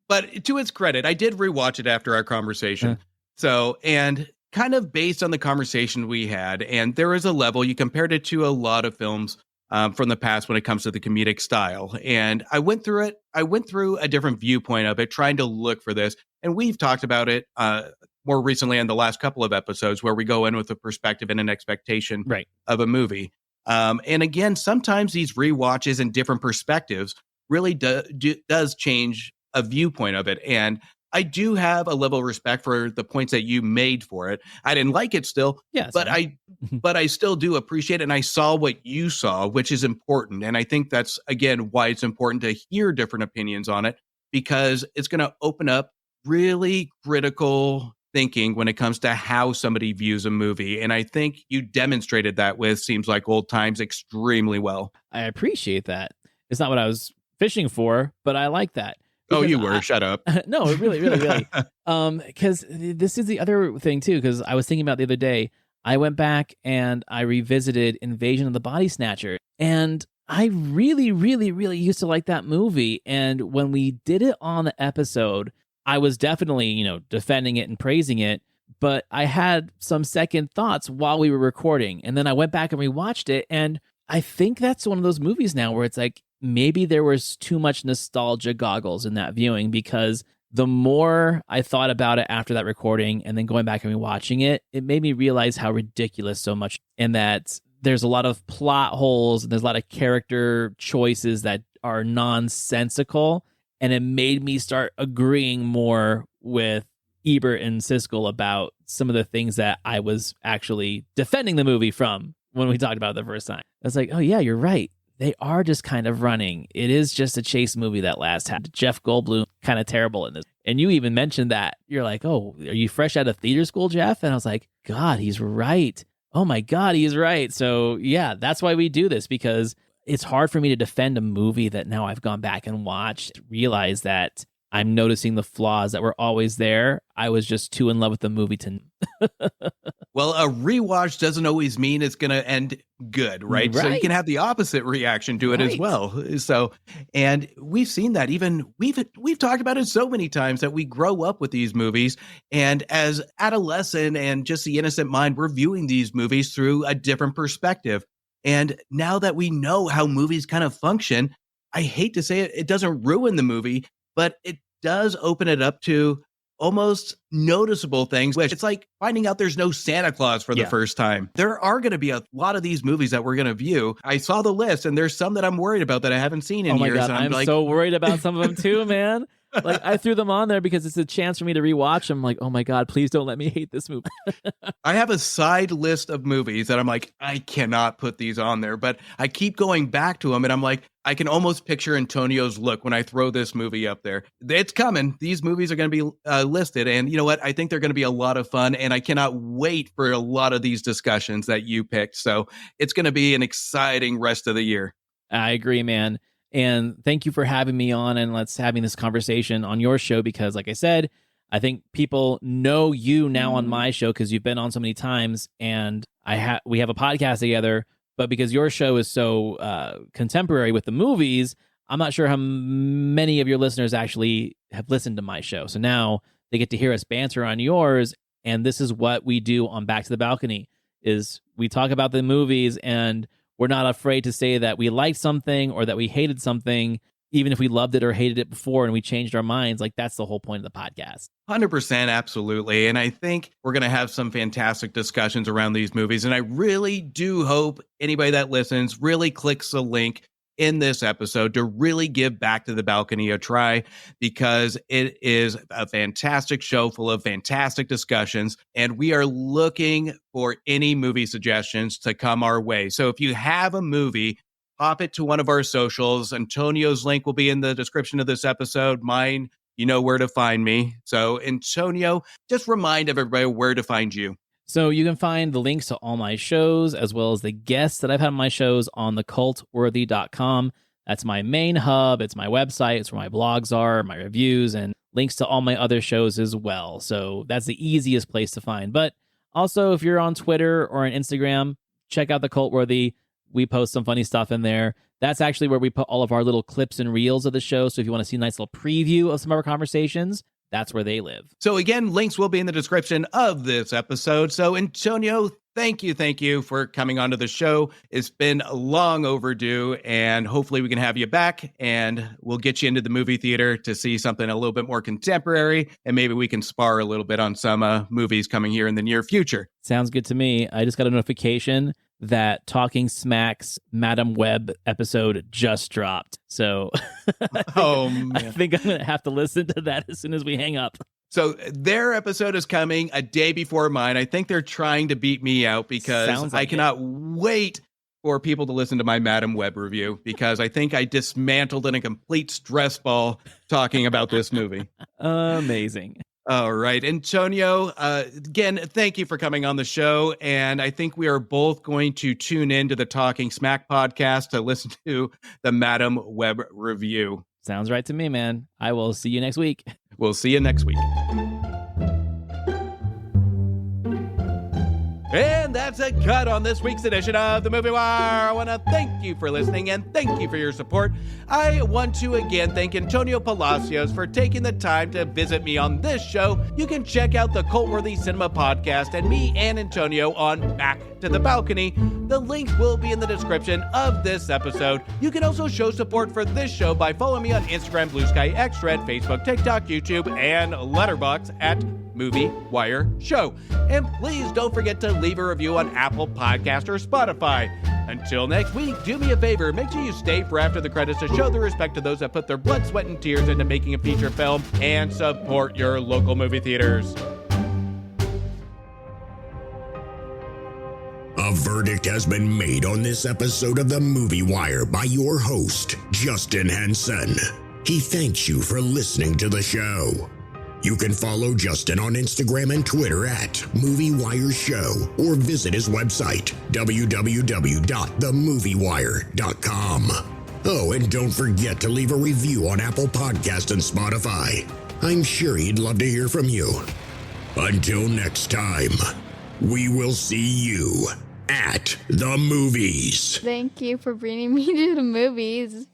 But to its credit, I did rewatch it after our conversation. So, and kind of based on the conversation we had, and there is a level, you compared it to a lot of films from the past when it comes to the comedic style. And I went through it. I went through a different viewpoint of it, trying to look for this. And we've talked about it more recently in the last couple of episodes where we go in with a perspective and an expectation of a movie. And again, sometimes these rewatches and different perspectives really does change a viewpoint of it. And I do have a level of respect for the points that you made for it. I didn't like it still, but I still do appreciate it. And I saw what you saw, which is important. And I think that's, again, why it's important to hear different opinions on it, because it's going to open up really critical thinking when it comes to how somebody views a movie. And I think you demonstrated that with Seems Like Old Times extremely well.
I appreciate that. It's not what I was fishing for, but I like that.
Oh, you were. Shut up.
No, really. Because this is the other thing, too, because I was thinking about the other day, I went back and I revisited Invasion of the Body Snatcher. And I really, really, really used to like that movie. And when we did it on the episode, I was definitely, defending it and praising it. But I had some second thoughts while we were recording. And then I went back and rewatched it. And I think that's one of those movies now where it's like, maybe there was too much nostalgia goggles in that viewing, because the more I thought about it after that recording and then going back and rewatching it, it made me realize how ridiculous so much, and that there's a lot of plot holes and there's a lot of character choices that are nonsensical. And it made me start agreeing more with Ebert and Siskel about some of the things that I was actually defending the movie from when we talked about it the first time. I was like, oh yeah, you're right. They are just kind of running. It is just a chase movie that last had Jeff Goldblum kind of terrible in this. And you even mentioned that. You're like, oh, are you fresh out of theater school, Jeff? And I was like, God, he's right. Oh my God, he's right. So yeah, that's why we do this, because it's hard for me to defend a movie that now I've gone back and watched, realize that I'm noticing the flaws that were always there. I was just too in love with the movie to...
Well, a rewatch doesn't always mean it's going to end good, right? So you can have the opposite reaction to it as well. So, and we've seen that even we've talked about it so many times that we grow up with these movies, and as adolescent and just the innocent mind, we're viewing these movies through a different perspective. And now that we know how movies kind of function, I hate to say it, it doesn't ruin the movie, but it does open it up to almost noticeable things, which it's like finding out there's no Santa Claus for the first time. There are going to be a lot of these movies that we're going to view. I saw the list, and there's some that I'm worried about that I haven't seen in years.
God,
and
I'm so worried about some of them too, man. Like, I threw them on there because it's a chance for me to rewatch them. Like, oh my God, please don't let me hate this movie.
I have a side list of movies that I'm like, I cannot put these on there, but I keep going back to them, and I'm like, I can almost picture Antonio's look when I throw this movie up there. It's coming. These movies are going to be listed, and you know what? I think they're going to be a lot of fun, and I cannot wait for a lot of these discussions that you picked. So it's going to be an exciting rest of the year.
I agree, man. And thank you for having me on, and let's having this conversation on your show, because like I said, I think people know you now on my show because you've been on so many times, and we have a podcast together, but because your show is so contemporary with the movies, I'm not sure how many of your listeners actually have listened to my show. So now they get to hear us banter on yours, and this is what we do on Back to the Balcony, is we talk about the movies, and we're not afraid to say that we liked something or that we hated something, even if we loved it or hated it before and we changed our minds. Like, that's the whole point of the podcast.
100%, absolutely. And I think we're going to have some fantastic discussions around these movies. And I really do hope anybody that listens really clicks the link in this episode to really give Back to the Balcony a try, because it is a fantastic show full of fantastic discussions, and we are looking for any movie suggestions to come our way. So if you have a movie, pop it to one of our socials. Antonio's link will be in the description of this episode. Mine, you know where to find me. So Antonio, just remind everybody where to find you.
So you can find the links to all my shows, as well as the guests that I've had on my shows, on the cultworthy.com. That's my main hub. It's my website. It's where my blogs are, my reviews, and links to all my other shows as well. So that's the easiest place to find. But also, if you're on Twitter or on Instagram, check out the Cultworthy. We post some funny stuff in there. That's actually where we put all of our little clips and reels of the show. So if you want to see a nice little preview of some of our conversations, that's where they live.
So again, links will be in the description of this episode. So Antonio, thank you for coming onto the show. It's been long overdue, and hopefully we can have you back, and we'll get you into the movie theater to see something a little bit more contemporary, and maybe we can spar a little bit on some movies coming here in the near future.
Sounds good to me. I just got a notification that Talking Smack's Madam Web episode just dropped. So I think I'm going to have to listen to that as soon as we hang up.
So their episode is coming a day before mine. I think they're trying to beat me out because I cannot wait for people to listen to my Madam Web review, because I think I dismantled in a complete stress ball talking about this movie.
Amazing.
All right. Antonio, again, thank you for coming on the show. And I think we are both going to tune into the Talking Smack podcast to listen to the Madam Web review.
Sounds right to me, man. I will see you next week.
We'll see you next week. And that's a cut on this week's edition of The Movie Wire. I want to thank you for listening, and thank you for your support. I want to again thank Antonio Palacios for taking the time to visit me on this show. You can check out the Cultworthy Cinema Podcast and me and Antonio on Back to the Balcony. The links will be in the description of this episode. You can also show support for this show by following me on Instagram, Blue Sky, Xthread, Facebook, TikTok, YouTube, and Letterboxd at Movie Wire Show. And please don't forget to leave a review on Apple Podcast or Spotify. Until next week, do me a favor, make sure you stay for after the credits to show the respect to those that put their blood, sweat, and tears into making a feature film, and support your local movie theaters.
A verdict has been made on this episode of The Movie Wire by your host, Justin Henson. He thanks you for listening to the show. You can follow Justin on Instagram and Twitter at Movie Wire Show, or visit his website, www.themoviewire.com. Oh, and don't forget to leave a review on Apple Podcasts and Spotify. I'm sure he'd love to hear from you. Until next time, we will see you at the movies.
Thank you for bringing me to the movies.